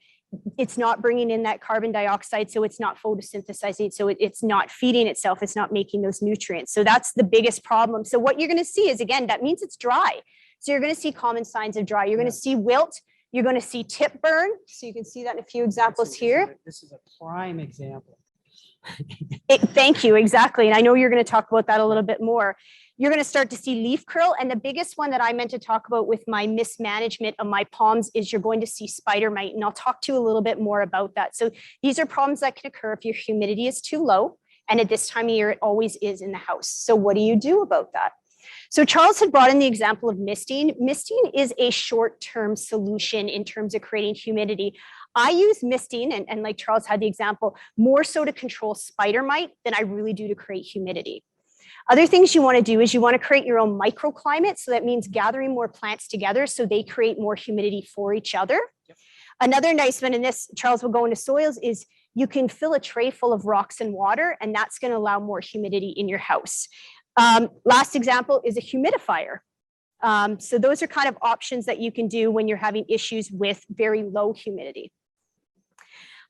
it's not bringing in that carbon dioxide. So it's not photosynthesizing. So it's not feeding itself. It's not making those nutrients. So that's the biggest problem. So what you're going to see is, again, that means it's dry. So you're going to see common signs of dry. You're going to see wilt. You're going to see tip burn. So you can see that in a few examples here. This is a prime example. Thank you. Exactly. And I know you're going to talk about that a little bit more. You're going to start to see leaf curl. And the biggest one that I meant to talk about with my mismanagement of my palms is you're going to see spider mite. And I'll talk to you a little bit more about that. So these are problems that can occur if your humidity is too low. And at this time of year, it always is in the house. So what do you do about that? So Charles had brought in the example of misting. Misting is a short-term solution in terms of creating humidity. I use misting, and like Charles had the example, more so to control spider mite than I really do to create humidity. Other things you want to do is you want to create your own microclimate. So that means gathering more plants together so they create more humidity for each other. Yep. Another nice one, and this, Charles will go into soils, is you can fill a tray full of rocks and water, and that's going to allow more humidity in your house. Last example is a humidifier. So those are kind of options that you can do when you're having issues with very low humidity.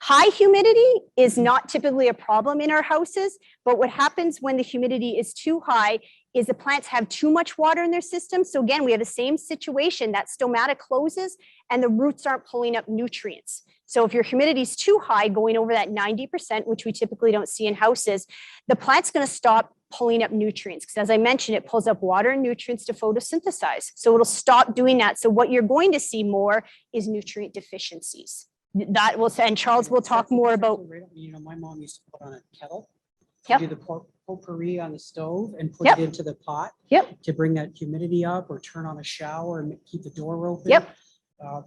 High humidity is not typically a problem in our houses, but what happens when the humidity is too high is the plants have too much water in their system. So again, we have the same situation, that stomata closes and the roots aren't pulling up nutrients. So if your humidity is too high, going over that 90%, which we typically don't see in houses, the plant's going to stop pulling up nutrients. Because as I mentioned, it pulls up water and nutrients to photosynthesize. So it'll stop doing that. So what you're going to see more is nutrient deficiencies. That will, and Charles will talk more about. You know, my mom used to put on a kettle, Yep. do the potpourri on the stove and put Yep. it into the pot Yep. to bring that humidity up, or turn on a shower and keep the door open. Yep.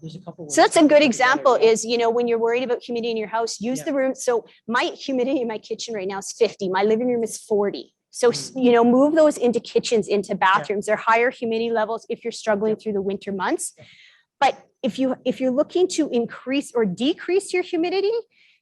There's a couple. So that's a ways to good put it example together. is, you know, when you're worried about humidity in your house, use Yeah. the room. So my humidity in my kitchen right now is 50. My living room is 40. So, Mm. you know, move those into kitchens, into bathrooms. They're higher humidity levels if you're struggling through the winter months. Yeah. But if you're looking to increase or decrease your humidity,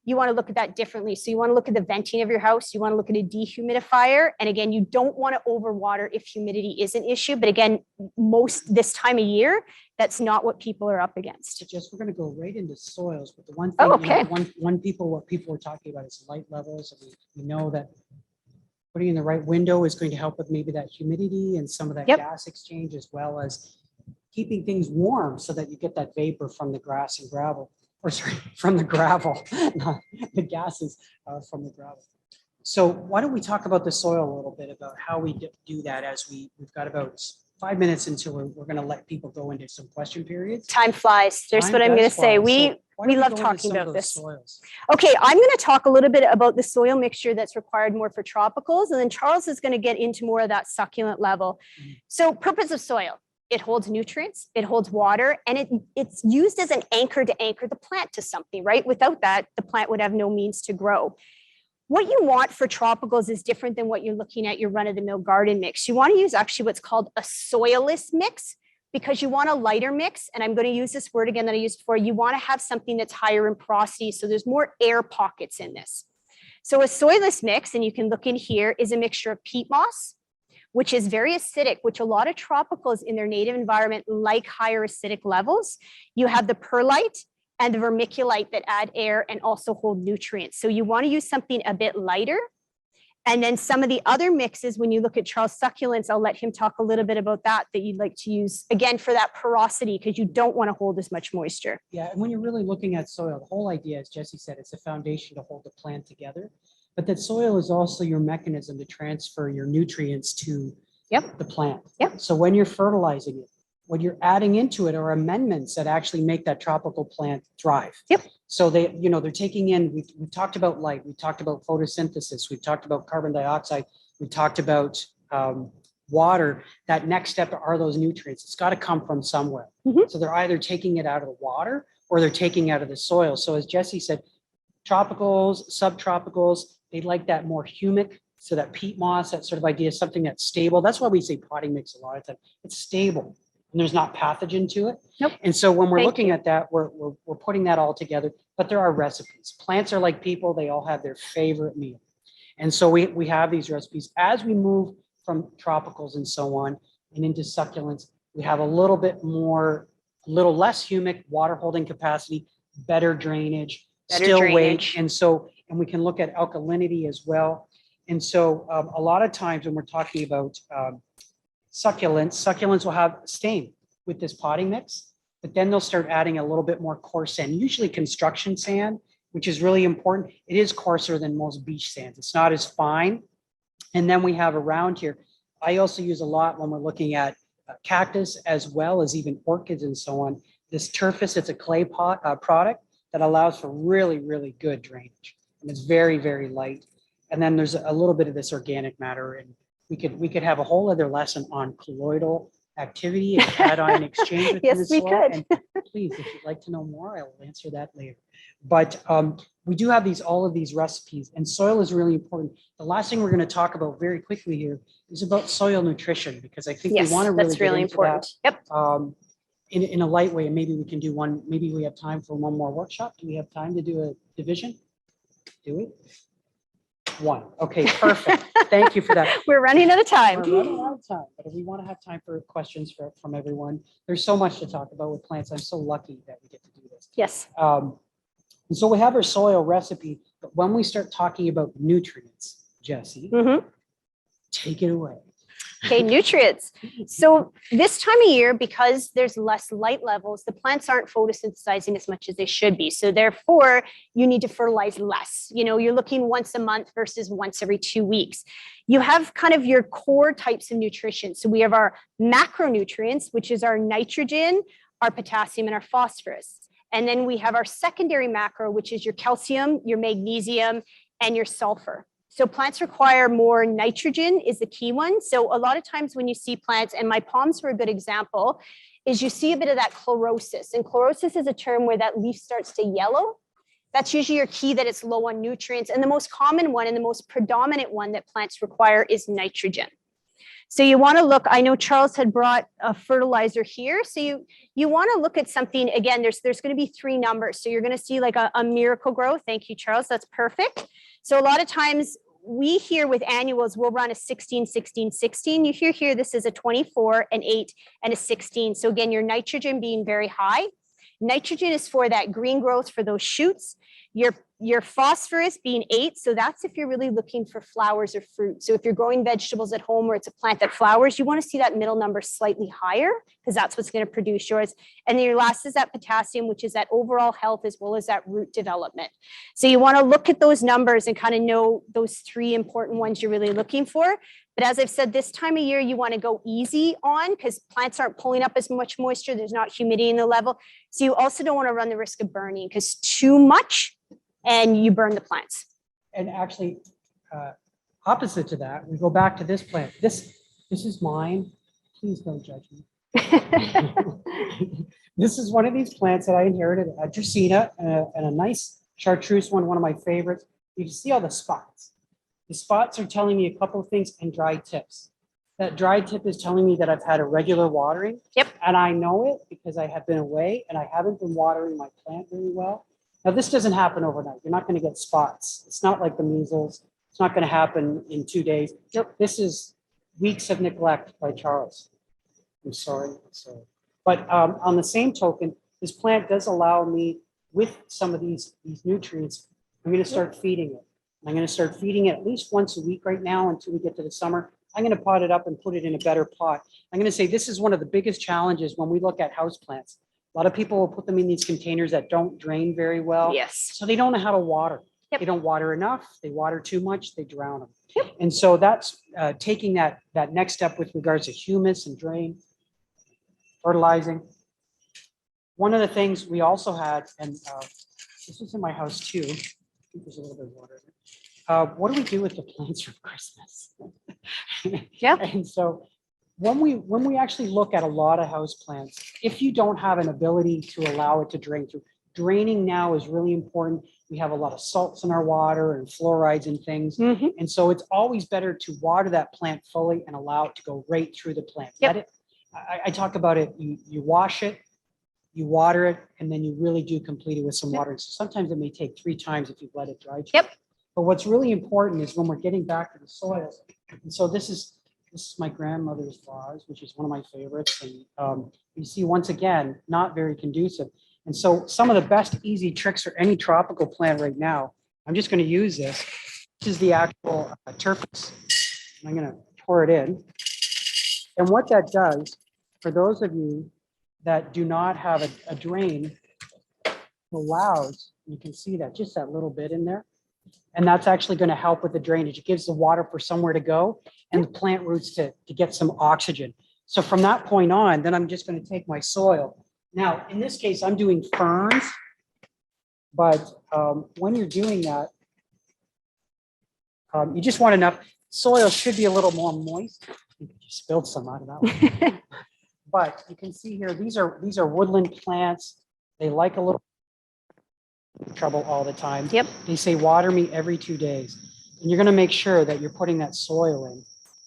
you want to look at that differently. So you want to look at the venting of your house. You want to look at a dehumidifier. And again, you don't want to overwater if humidity is an issue. But again, most this time of year, that's not what people are up against. So just, we're going to go right into soils, but the one thing, Oh, you know, okay. what people are talking about is light levels. And we know that putting in the right window is going to help with maybe that humidity and some of that Yep. gas exchange, as well as keeping things warm so that you get that vapor from the grass and gravel, or sorry, from the gravel, not the gases from the gravel. So why don't we talk about the soil a little bit, about how we do that, as we've got about 5 minutes until we're going to let people go into some question periods. Time flies. There's Time what I'm does going to say. fly. So We why don't love go into talking some of about those this. soils? Okay, I'm going to talk a little bit about the soil mixture that's required more for tropicals, and then Charles is going to get into more of that succulent level. Mhm. So purpose of soil, it holds nutrients, it holds water, and it's used as an anchor to anchor the plant to something, right? Without that, the plant would have no means to grow. What you want for tropicals is different than what you're looking at your run-of-the-mill garden mix. You want to use actually what's called a soilless mix, because you want a lighter mix. And I'm going to use this word again that I used before. You want to have something that's higher in porosity. So there's more air pockets in this. So a soilless mix, and you can look in here, is a mixture of peat moss, which is very acidic, which a lot of tropicals in their native environment like higher acidic levels. You have the perlite and the vermiculite that add air and also hold nutrients. So you want to use something a bit lighter. And then some of the other mixes, when you look at Charles succulents, I'll let him talk a little bit about that you'd like to use, again, for that porosity, because you don't want to hold as much moisture. Yeah, and when you're really looking at soil, the whole idea, as Jesse said, it's a foundation to hold the plant together. But that soil is also your mechanism to transfer your nutrients to Yep. the plant. Yep. So when you're fertilizing it, what you're adding into it are amendments that actually make that tropical plant thrive. Yep. So they, you know, they're taking in, we've talked about light, we talked about photosynthesis, we've talked about carbon dioxide, we talked about water. That next step are those nutrients. It's got to come from somewhere. Mhm. So they're either taking it out of the water or they're taking it out of the soil. So as Jesse said, tropicals, subtropicals, they like that more humic. So that peat moss, that sort of idea, something that's stable. That's why we say potting mix a lot of times. It's stable and there's not pathogen to it. Nope. And so when we're Thank looking you. at that, we're putting that all together, but there are recipes. Plants are like people, they all have their favorite meal. And so we have these recipes. As we move from tropicals and so on and into succulents, we have a little bit more, a little less humic water holding capacity, better drainage, Better still drainage. weight. And so, and we can look at alkalinity as well. And so a lot of times when we're talking about succulents will have stain with this potting mix, but then they'll start adding a little bit more coarse sand, usually construction sand, which is really important. It is coarser than most beach sands. It's not as fine. And then we have around here, I also use a lot when we're looking at cactus as well as even orchids and so on. This Turfus, it's a clay pot product that allows for really, really good drainage. And it's very, very light. And then there's a little bit of this organic matter, and we could have a whole other lesson on colloidal activity and cation exchange within Yes, the we soil. could. And please, if you'd like to know more, I will answer that later. But we do have all of these recipes, and soil is really important. The last thing we're going to talk about very quickly here is about soil nutrition, because I think Yes, we want to really that's get really into important. Yep. that in a light way. And maybe we can do one. Maybe we have time for one more workshop. Do we have time to do a division? Do we? One. Okay, perfect. Thank you for that. We're running out of time. We're running out of time, but we want to have time for questions from everyone. There's so much to talk about with plants. I'm so lucky that we get to do this. Yes. And so we have our soil recipe, but when we start talking about nutrients, Jesse, Mhm. take it away. Okay, nutrients. So this time of year, because there's less light levels, the plants aren't photosynthesizing as much as they should be. So therefore, you need to fertilize less. You know, you're looking once a month versus once every 2 weeks. You have kind of your core types of nutrition. So we have our macronutrients, which is our nitrogen, our potassium, and our phosphorus. And then we have our secondary macro, which is your calcium, your magnesium, and your sulfur. So plants require more nitrogen is the key one. So a lot of times when you see plants, and my palms were a good example, is you see a bit of that chlorosis. And chlorosis is a term where that leaf starts to yellow. That's usually your key that it's low on nutrients. And the most common one and the most predominant one that plants require is nitrogen. So you want to look, I know Charles had brought a fertilizer here. So you want to look at something, again, there's going to be 3 numbers. So you're going to see like a miracle grow. Thank you, Charles. That's perfect. So a lot of times we here with annuals, we'll run a 16, 16, 16. You hear here, this is a 24, an 8, and a 16. So again, your nitrogen being very high. Nitrogen is for that green growth for those shoots. Your phosphorus being 8. So that's if you're really looking for flowers or fruit. So if you're growing vegetables at home or it's a plant that flowers, you want to see that middle number slightly higher because that's what's going to produce yours. And then your last is that potassium, which is that overall health as well as that root development. So you want to look at those numbers and kind of know those 3 important ones you're really looking for. But as I've said, this time of year, you want to go easy on because plants aren't pulling up as much moisture. There's not humidity in the level. So you also don't want to run the risk of burning because too much and you burn the plants. And actually, opposite to that, we go back to this plant. This is mine. Please don't judge me. This is one of these plants that I inherited, a Dracaena, and a nice chartreuse one of my favorites. You can see all the spots. The spots are telling me a couple of things and dry tips. That dry tip is telling me that I've had a regular watering. Yep. And I know it because I have been away and I haven't been watering my plant very well. Now, this doesn't happen overnight. You're not going to get spots. It's not like the measles. It's not going to happen in 2 days. Yep. This is weeks of neglect by Charles. I'm sorry. But on the same token, this plant does allow me with some of these nutrients, I'm going to start feeding it. I'm going to start feeding it at least once a week right now until we get to the summer. I'm going to pot it up and put it in a better pot. I'm going to say this is one of the biggest challenges when we look at houseplants. A lot of people will put them in these containers that don't drain very well. Yes. So they don't know how to water. Yep. They don't water enough. They water too much. They drown them. Yep. And so that's taking that next step with regards to humus and drain, fertilizing. One of the things we also had, and this was in my house too. I think there's a little bit of water in it. What do we do with the plants from Christmas? Yep. And so when we actually look at a lot of house plants, if you don't have an ability to allow it to drain through, draining now is really important. We have a lot of salts in our water and fluorides and things. Mhm. And so it's always better to water that plant fully and allow it to go right through the plant. Yep. I talk about it, you wash it, you water it, and then you really do complete it with some water. So sometimes it may take 3 times if you've let it dry. Yep. But what's really important is when we're getting back to the soils. And so this is my grandmother's vase, which is one of my favorites. And you see, once again, not very conducive. And so some of the best easy tricks for any tropical plant right now, I'm just going to use this. This is the actual turquoise. I'm going to pour it in. And what that does, for those of you that do not have a drain, allows, you can see that, just that little bit in there. And that's actually going to help with the drainage. It gives the water for somewhere to go and the plant roots to get some oxygen. So from that point on, then I'm just going to take my soil. Now, in this case, I'm doing ferns, but when you're doing that, you just want enough, soil should be a little more moist. You spilled some out of that one. But you can see here, these are woodland plants. They like a little trouble all the time. Yep. They say water me every 2 days. And you're going to make sure that you're putting that soil in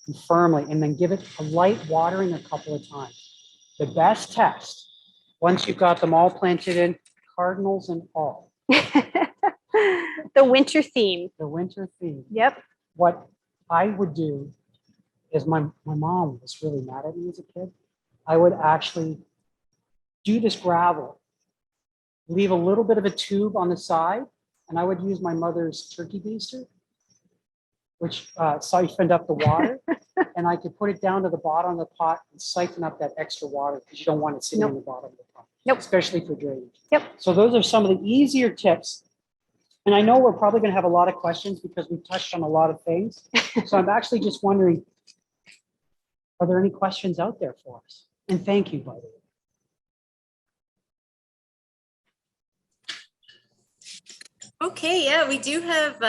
and firmly, and then give it a light watering a couple of times. The best test, once you've got them all planted in, cardinals and all, The winter theme. the winter theme. Yep. What I would do is my mom was really mad at me as a kid. I would actually do this gravel leave a little bit of a tube on the side, and I would use my mother's turkey baster, which siphoned up the water, and I could put it down to the bottom of the pot and siphon up that extra water because you don't want it sitting in the bottom of the pot, especially for drainage. Yep. So those are some of the easier tips. And I know we're probably going to have a lot of questions because we've touched on a lot of things. So I'm actually just wondering, are there any questions out there for us? And thank you, by the way. Okay, yeah, we do have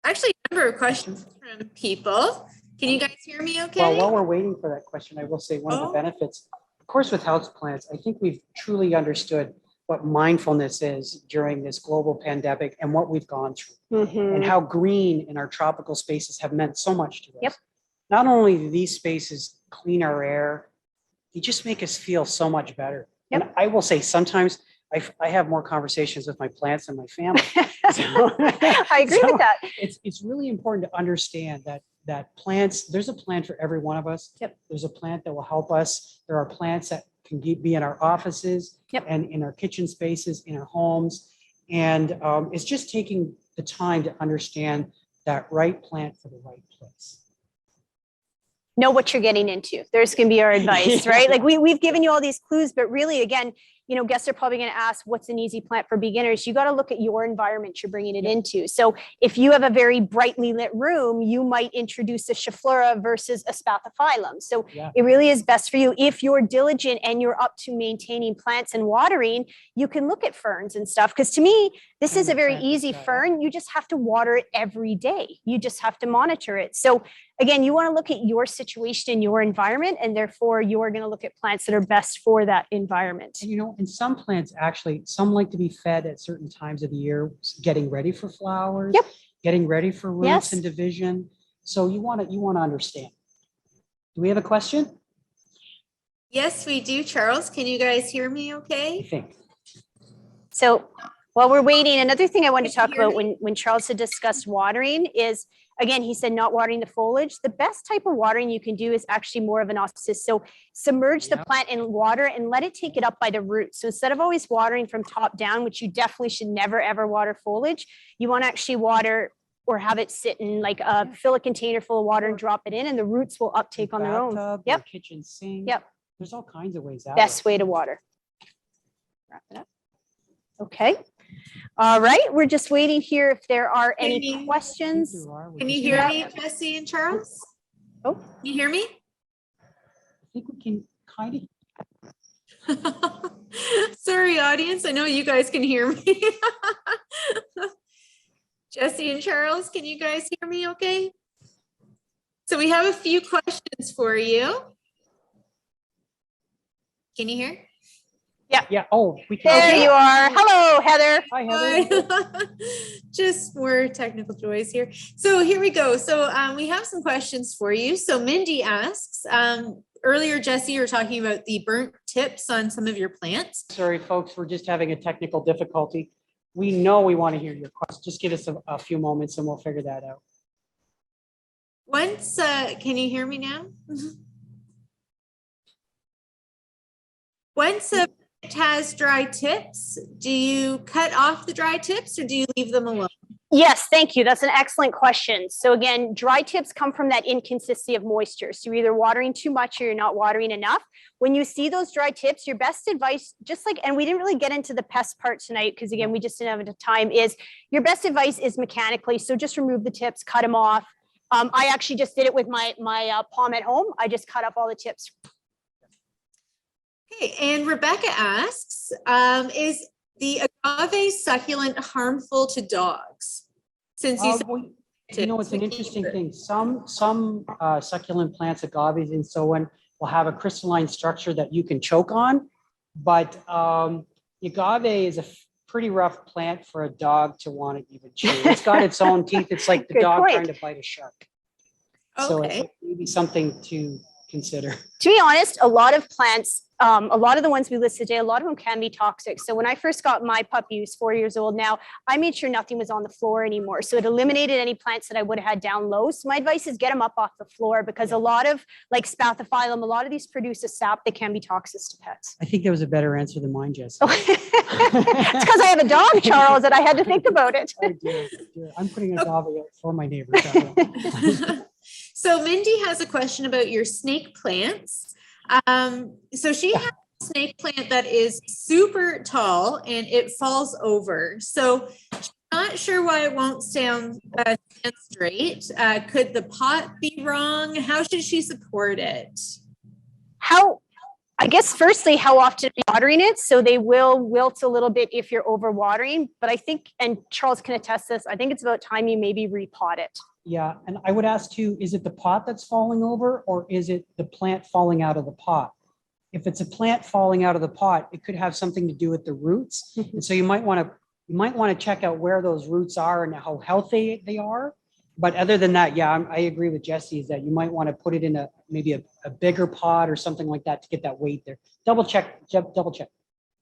actually a number of questions from people. Can you guys hear me okay? Well, while we're waiting for that question, I will say one of the benefits, of course, with houseplants, I think we've truly understood what mindfulness is during this global pandemic and what we've gone through, and how green in our tropical spaces have meant so much to us. Yep. Not only do these spaces clean our air, they just make us feel so much better. Yep. And I will say sometimes I have more conversations with my plants than my family. So- I agree with that. It's really important to understand that plants, there's a plant for every one of us. Yep. There's a plant that will help us. There are plants that can be in our offices and in our kitchen spaces, in our homes. And it's just taking the time to understand that right plant for the right place. Know what you're getting into. There's going to be our advice, right? Like we've given you all these clues, but really, again, guests are probably going to ask, what's an easy plant for beginners? You got to look at your environment you're bringing it into. So if you have a very brightly lit room, you might introduce a Schefflera versus a Spathiphyllum. So it really is best for you. If you're diligent and you're up to maintaining plants and watering, you can look at ferns and stuff. Because to me, this is a very easy fern. You just have to water it every day. You just have to monitor it. So again, you want to look at your situation in your environment, and therefore you are going to look at plants that are best for that environment. And and some plants actually, some like to be fed at certain times of the year, getting ready for flowers, getting ready for roots and division. So you want to understand. Do we have a question? Yes, we do. Charles, can you guys hear me okay? I think. So while we're waiting, another thing I wanted to talk about when Charles had discussed watering is, again, he said not watering the foliage. The best type of watering you can do is actually more of an osmosis. So submerge the plant in water and let it take it up by the roots. So instead of always watering from top down, which you definitely should never, ever water foliage, you want to actually water or have it sit in like fill a container full of water and drop it in, and the roots will uptake on their own. Bathtub, kitchen sink. Yep. There's all kinds of ways out. Best way to water. Wrap it up. Okay. All right. We're just waiting here if there are any questions. Can you hear me, Jesse and Charles? Oh, Can you hear me? I think we can kind of. Sorry, audience. I know you guys can hear me. Jesse and Charles, can you guys hear me okay? So we have a few questions for you. Can you hear? Yeah. Oh, we can. there you are. Hello, Heather. Hi, Heather. Just more technical joys here. So here we go. So we have some questions for you. So Mindy asks, earlier, Jesse, you were talking about the burnt tips on some of your plants. Sorry, folks, we're just having a technical difficulty. We know we want to hear your question. Just give us a few moments and we'll figure that out. Once, can you hear me now? Once a plant has dry tips, do you cut off the dry tips or do you leave them alone? Yes, thank you. That's an excellent question. So again, dry tips come from that inconsistency of moisture. So you're either watering too much or you're not watering enough. When you see those dry tips, your best advice, just like, and we didn't really get into the pest part tonight because again, we just didn't have enough time, is your best advice is mechanically. So just remove the tips, cut them off. I actually just did it with my palm at home. I just cut up all the tips. Okay, and Rebecca asks, is the agave succulent harmful to dogs? Since you said, it's an interesting thing. Some succulent plants, agaves and so on, will have a crystalline structure that you can choke on. But the agave is a pretty rough plant for a dog to want to even chew. It's got its own teeth. It's like the dog trying to bite a shark. So it's maybe something to consider. To be honest, a lot of plants, a lot of the ones we listed today, a lot of them can be toxic. So when I first got my puppy, who's 4 years old now, I made sure nothing was on the floor anymore. So it eliminated any plants that I would have had down low. So my advice is get them up off the floor, because a lot of like spathiphyllum, a lot of these produce a sap that can be toxic to pets. I think that was a better answer than mine, Jess. It's because I have a dog, Charles, and I had to think about it. Oh, dear, dear. I'm putting a dog out for my neighbors. So Mindy has a question about your snake plants. So she has a snake plant that is super tall and it falls over. So she's not sure why it won't stand straight. Could the pot be wrong? How should she support it? I guess firstly, how often are you watering it? So they will wilt a little bit if you're over watering, but I think, and Charles can attest this, I think it's about time you maybe repot it. Yeah, and I would ask too, is it the pot that's falling over, or is it the plant falling out of the pot? If it's a plant falling out of the pot, it could have something to do with the roots. And so you might want to check out where those roots are and how healthy they are. But other than that, yeah, I agree with Jesse, is that you might want to put it in maybe a bigger pot or something like that to get that weight there. Double check.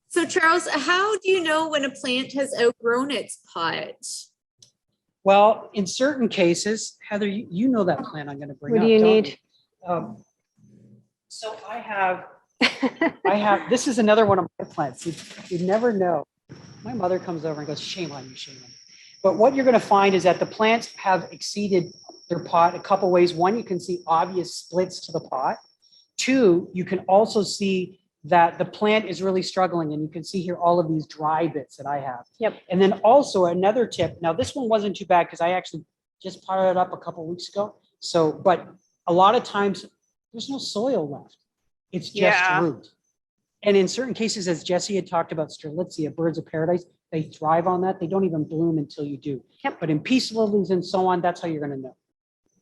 So Charles, how do you know when a plant has outgrown its pot? Well, in certain cases, Heather, you know that plant I'm going to bring up. What do you don't need? you? So I have, this is another one of my plants. You never know. My mother comes over and goes, shame on you, shame on you. But what you're going to find is that the plants have exceeded their pot a couple ways. One, you can see obvious splits to the pot. Two, you can also see that the plant is really struggling, and you can see here all of these dry bits that I have. Yep. And then also another tip. Now this one wasn't too bad because I actually just potted it up a couple of weeks ago. So, but a lot of times there's no soil left. It's just Yeah. root. And in certain cases, as Jesse had talked about Strelitzia, birds of paradise, they thrive on that. They don't even bloom until you do. Yep. But in peace lilies and so on, that's how you're going to know.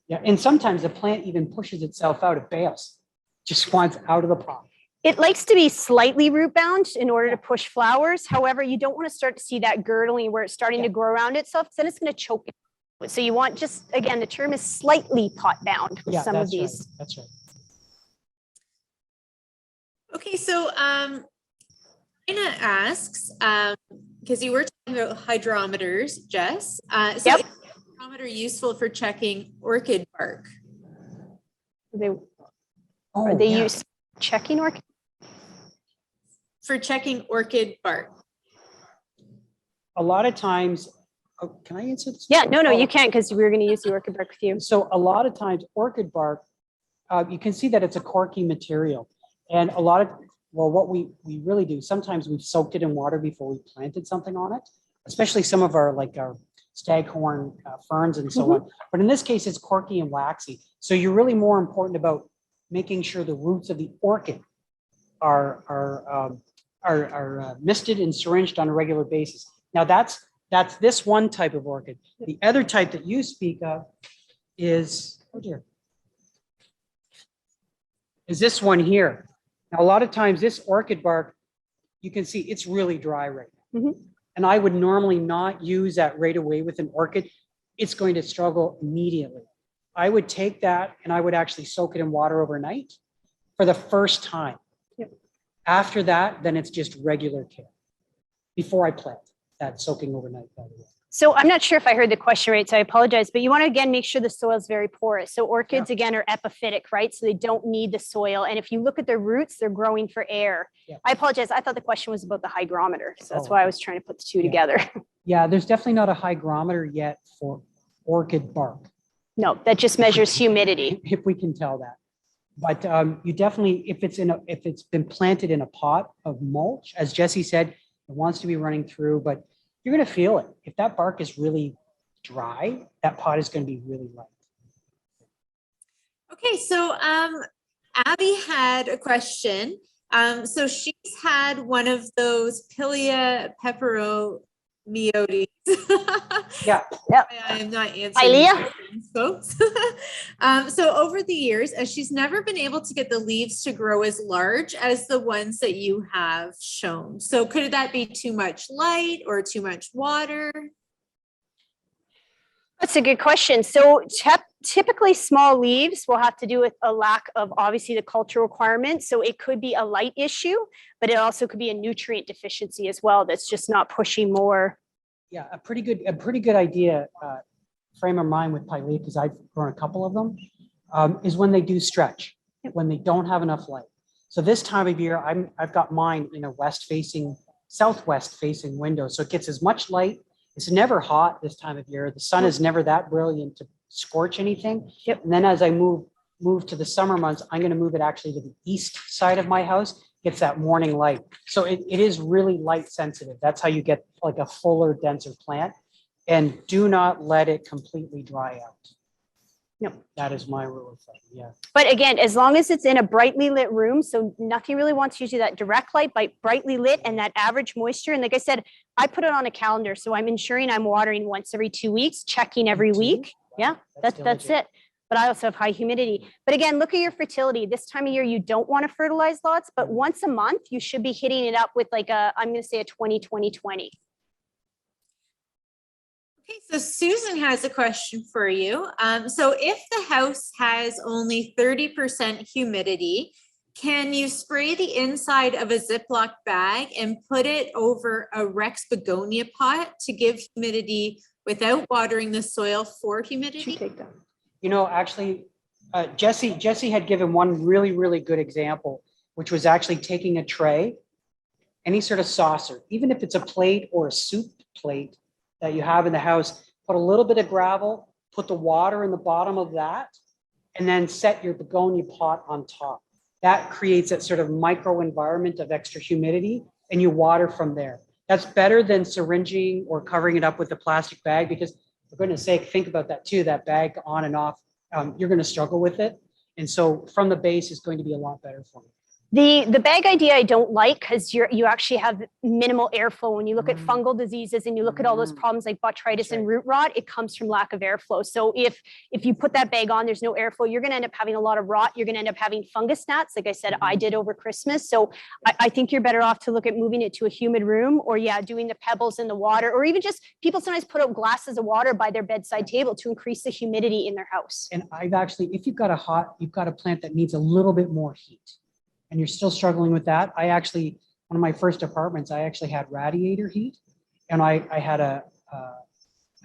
Yeah. And sometimes the plant even pushes itself out. It bails, just wants out of the pot. It likes to be slightly root bound in order to push flowers. However, you don't want to start to see that girdling where it's starting to grow around itself, because then it's going to choke it. So you want just, again, the term is slightly pot bound with some of that's these. right. That's right. Okay, so Ina asks, because you were talking about hydrometers, Jess. So Yep. is a hydrometer useful for checking orchid bark? Are they yeah. use checking orchid? For checking orchid bark. A lot of times, oh, can I answer this? Yeah, no, Oh, you can't, because we were going to use the orchid bark with you. So a lot of times orchid bark, you can see that it's a corky material. And a lot of, well, what we really do, sometimes we've soaked it in water before we planted something on it, especially some of our staghorn ferns and so on. But in this case, it's corky and waxy. So you're really more important about making sure the roots of the orchid are misted and syringed on a regular basis. Now that's this one type of orchid. The other type that you speak of is, oh dear, is this one here. Now, a lot of times this orchid bark, you can see it's really dry right now. Mhm. And I would normally not use that right away with an orchid. It's going to struggle immediately. I would take that and I would actually soak it in water overnight for the first time. Yep. After that, then it's just regular care. Before I plant, that soaking overnight, by the way. So I'm not sure if I heard the question right, so I apologize, but you want to again make sure the soil is very porous. So orchids again are epiphytic, right? So they don't need the soil. And if you look at their roots, they're growing for air. Yeah. I apologize. I thought the question was about the hygrometer. So that's Oh, why I was trying to put the two Yeah. together. Yeah, there's definitely not a hygrometer yet for orchid bark, No, that just measures humidity. if we can tell that. But you definitely, if it's been planted in a pot of mulch, as Jesse said, it wants to be running through, but you're going to feel it. If that bark is really dry, that pot is going to be really light. Okay, so Abby had a question. So she's had one of those Pilia peperomioides. Yeah. I am not answering Pilia? questions, folks. So over the years, she's never been able to get the leaves to grow as large as the ones that you have shown. So could that be too much light or too much water? That's a good question. So Typically, small leaves will have to do with a lack of obviously the cultural requirement. So it could be a light issue, but it also could be a nutrient deficiency as well. That's just not pushing more. Yeah, a pretty good idea, frame of mind with Pilea, because I've grown a couple of them, is when they do stretch, when they don't have enough light. So this time of year, I've got mine in a southwest facing window. So it gets as much light. It's never hot this time of year. The sun is never that brilliant to scorch anything. Yep. And then as I move to the summer months, I'm going to move it actually to the east side of my house. Gets that morning light. So it is really light sensitive. That's how you get like a fuller, denser plant. And do not let it completely dry out. Yep. That is my rule of thumb. Yeah. But again, as long as it's in a brightly lit room, so nothing really wants usually that direct light, but brightly lit and that average moisture. And like I said, I put it on a calendar. So I'm ensuring I'm watering once every 2 weeks, checking every week. Yeah, that's it. But I also have high humidity. But again, look at your fertility. This time of year, you don't want to fertilize lots, but once a month, you should be hitting it up with like I'm going to say a 20-20-20. Okay, so Susan has a question for you. So if the house has only 30% humidity, can you spray the inside of a Ziploc bag and put it over a Rex begonia pot to give humidity without watering the soil for humidity? You know, actually, Jesse had given one really, really good example, which was actually taking a tray, any sort of saucer, even if it's a plate or a soup plate that you have in the house, put a little bit of gravel, put the water in the bottom of that, and then set your begonia pot on top. That creates that sort of micro environment of extra humidity, and you water from there. That's better than syringing or covering it up with a plastic bag, because for goodness sake, think about that too, that bag on and off, you're going to struggle with it. And so from the base is going to be a lot better for you. The bag idea I don't like, because you actually have minimal airflow. When you look at fungal diseases and you look at all those problems like botrytis and root rot, it comes from lack of airflow. So if you put that bag on, there's no airflow, you're going to end up having a lot of rot. You're going to end up having fungus gnats, like I said, I did over Christmas. So I think you're better off to look at moving it to a humid room, or doing the pebbles in the water, or even just people sometimes put out glasses of water by their bedside table to increase the humidity in their house. And I've actually, if you've got a plant that needs a little bit more heat, and you're still struggling with that, one of my first apartments, I actually had radiator heat, and I had a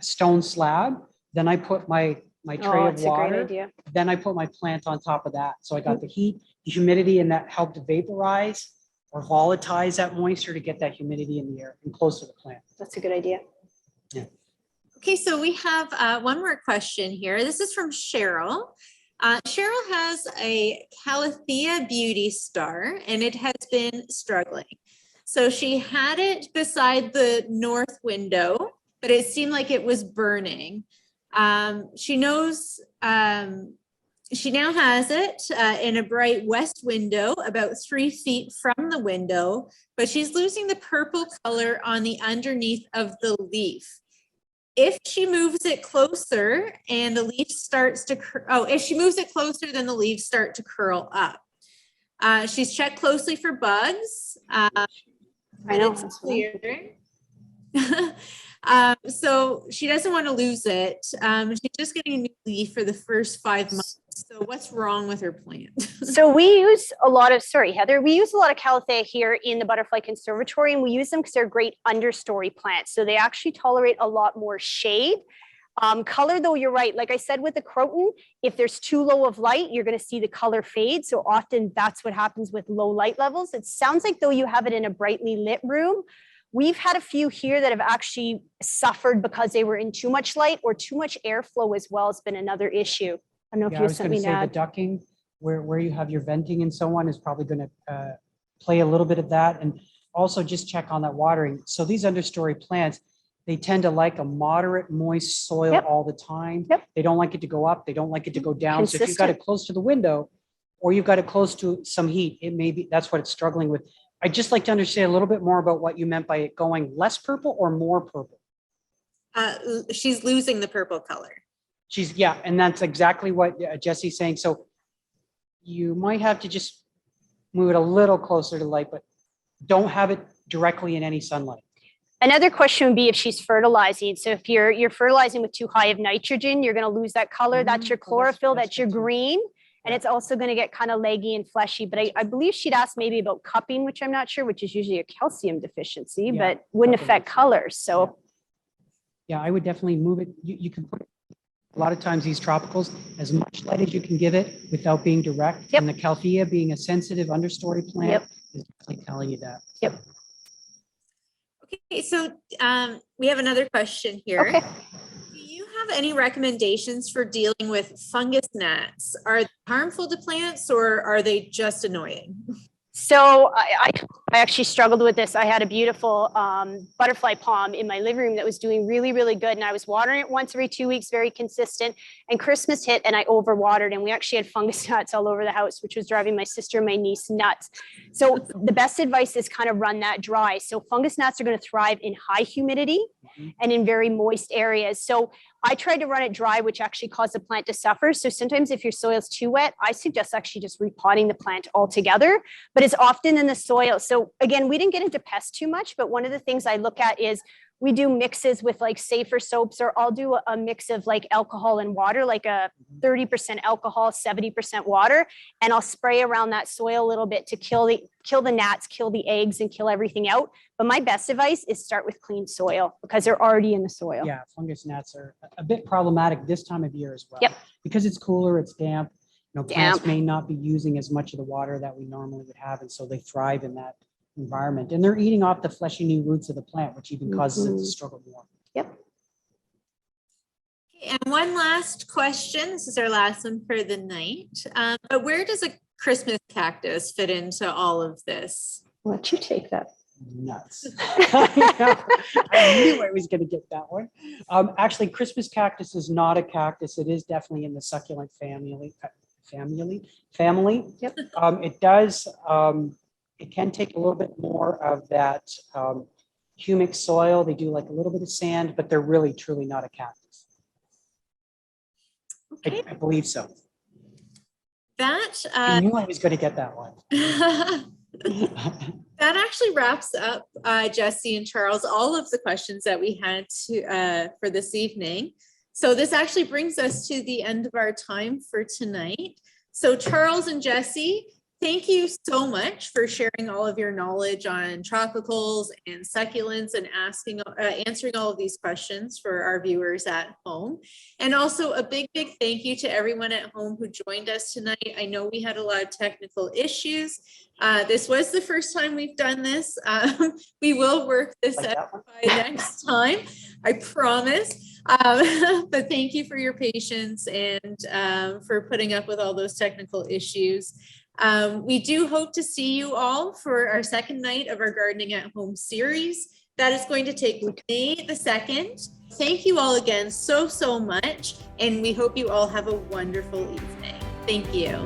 stone slab. Then I put my tray of water. Then I put my plant on top of that. So I got the heat, the humidity, and that helped vaporize or volatilize that moisture to get that humidity in the air and close to the plant. That's a good idea. Yeah. Okay, so we have one more question here. This is from Cheryl. Cheryl has a Calathea Beauty Star, and it has been struggling. So she had it beside the north window, but it seemed like it was burning. She knows she now has it in a bright west window about 3 feet from the window, but she's losing the purple color on the underneath of the leaf. If she moves it closer and the leaf starts to, if she moves it closer, then the leaves start to curl up. She's checked closely for bugs. I know. It's clear. So she doesn't want to lose it. She's just getting a new leaf for the first 5 months. So what's wrong with her plant? So we use a lot of, Heather, we use a lot of Calathea here in the Butterfly Conservatory, and we use them because they're great understory plants. So they actually tolerate a lot more shade. Color, though, you're right. Like I said, with the croton, if there's too low of light, you're going to see the color fade. So often that's what happens with low light levels. It sounds like though you have it in a brightly lit room. We've had a few here that have actually suffered because they were in too much light, or too much airflow as well has been another issue. I don't know if you have something to add. The ducking, where you have your venting and so on, is probably going to play a little bit of that. And also just check on that watering. So these understory plants, they tend to like a moderate moist soil all the time. They don't like it to go up. They don't like it to go down. So if you've got it close to the window, or you've got it close to some heat, it may be, that's what it's struggling with. I'd just like to understand a little bit more about what you meant by it going less purple or more purple. She's losing the purple color. And that's exactly what Jesse's saying. So you might have to just move it a little closer to light, but don't have it directly in any sunlight. Another question would be if she's fertilizing. So if you're fertilizing with too high of nitrogen, you're going to lose that color. That's your chlorophyll, that's your green. And it's also going to get kind of leggy and fleshy. But I believe she'd asked maybe about cupping, which I'm not sure, which is usually a calcium deficiency, Yeah, but wouldn't cupping affect is- colors. So Yeah, I would definitely move it. You can put, a lot of times these tropicals, as much light as you can give it without being direct. Yep. And the Calthea being a sensitive understory plant Yep. is definitely telling you that. Okay, so we have another question here. okay. Do you have any recommendations for dealing with fungus gnats? Are they harmful to plants or are they just annoying? So I actually struggled with this. I had a beautiful butterfly palm in my living room that was doing really, really good. And I was watering it once every 2 weeks, very consistent. And Christmas hit and I overwatered. And we actually had fungus gnats all over the house, which was driving my sister and my niece nuts. So the best advice is kind of run that dry. So fungus gnats are going to thrive in high humidity and in very moist areas. So I tried to run it dry, which actually caused the plant to suffer. So sometimes if your soil is too wet, I suggest actually just repotting the plant altogether, but it's often in the soil. So again, we didn't get into pests too much, but one of the things I look at is we do mixes with like safer soaps, or I'll do a mix of like alcohol and water, like a 30% alcohol, 70% water, and I'll spray around that soil a little bit to kill the gnats, kill the eggs, and kill everything out. But my best advice is start with clean soil because they're already in the soil. Yeah, fungus gnats are a bit problematic this time of year as well. Yep. Because it's cooler, it's damp. Plants Damp. may not be using as much of the water that we normally would have, and so they thrive in that environment. And they're eating off the fleshy new roots of the plant, which even causes it to struggle more. Yep. And one last question. This is our last one for the night. But where does a Christmas cactus fit into all of this? Why don't you take that? Nuts. I knew I was going to get that one. Actually, Christmas cactus is not a cactus. It is definitely in the succulent family. Yep. It does. It can take a little bit more of that humic soil. They do like a little bit of sand, but they're really truly not a cactus. Okay. I believe so. That I knew I was going to get that one. that actually wraps up, Jesse and Charles, all of the questions that we had for this evening. So this actually brings us to the end of our time for tonight. So Charles and Jesse, thank you so much for sharing all of your knowledge on tropicals and succulents and answering all of these questions for our viewers at home. And also a big, big thank you to everyone at home who joined us tonight. I know we had a lot of technical issues. This was the first time we've done this. We will work this Like out that one? by next time, I promise. But thank you for your patience and for putting up with all those technical issues. We do hope to see you all for our second night of our Gardening at Home series. That is going to take May the 2nd. Thank you all again so much, and we hope you all have a wonderful evening. Thank you.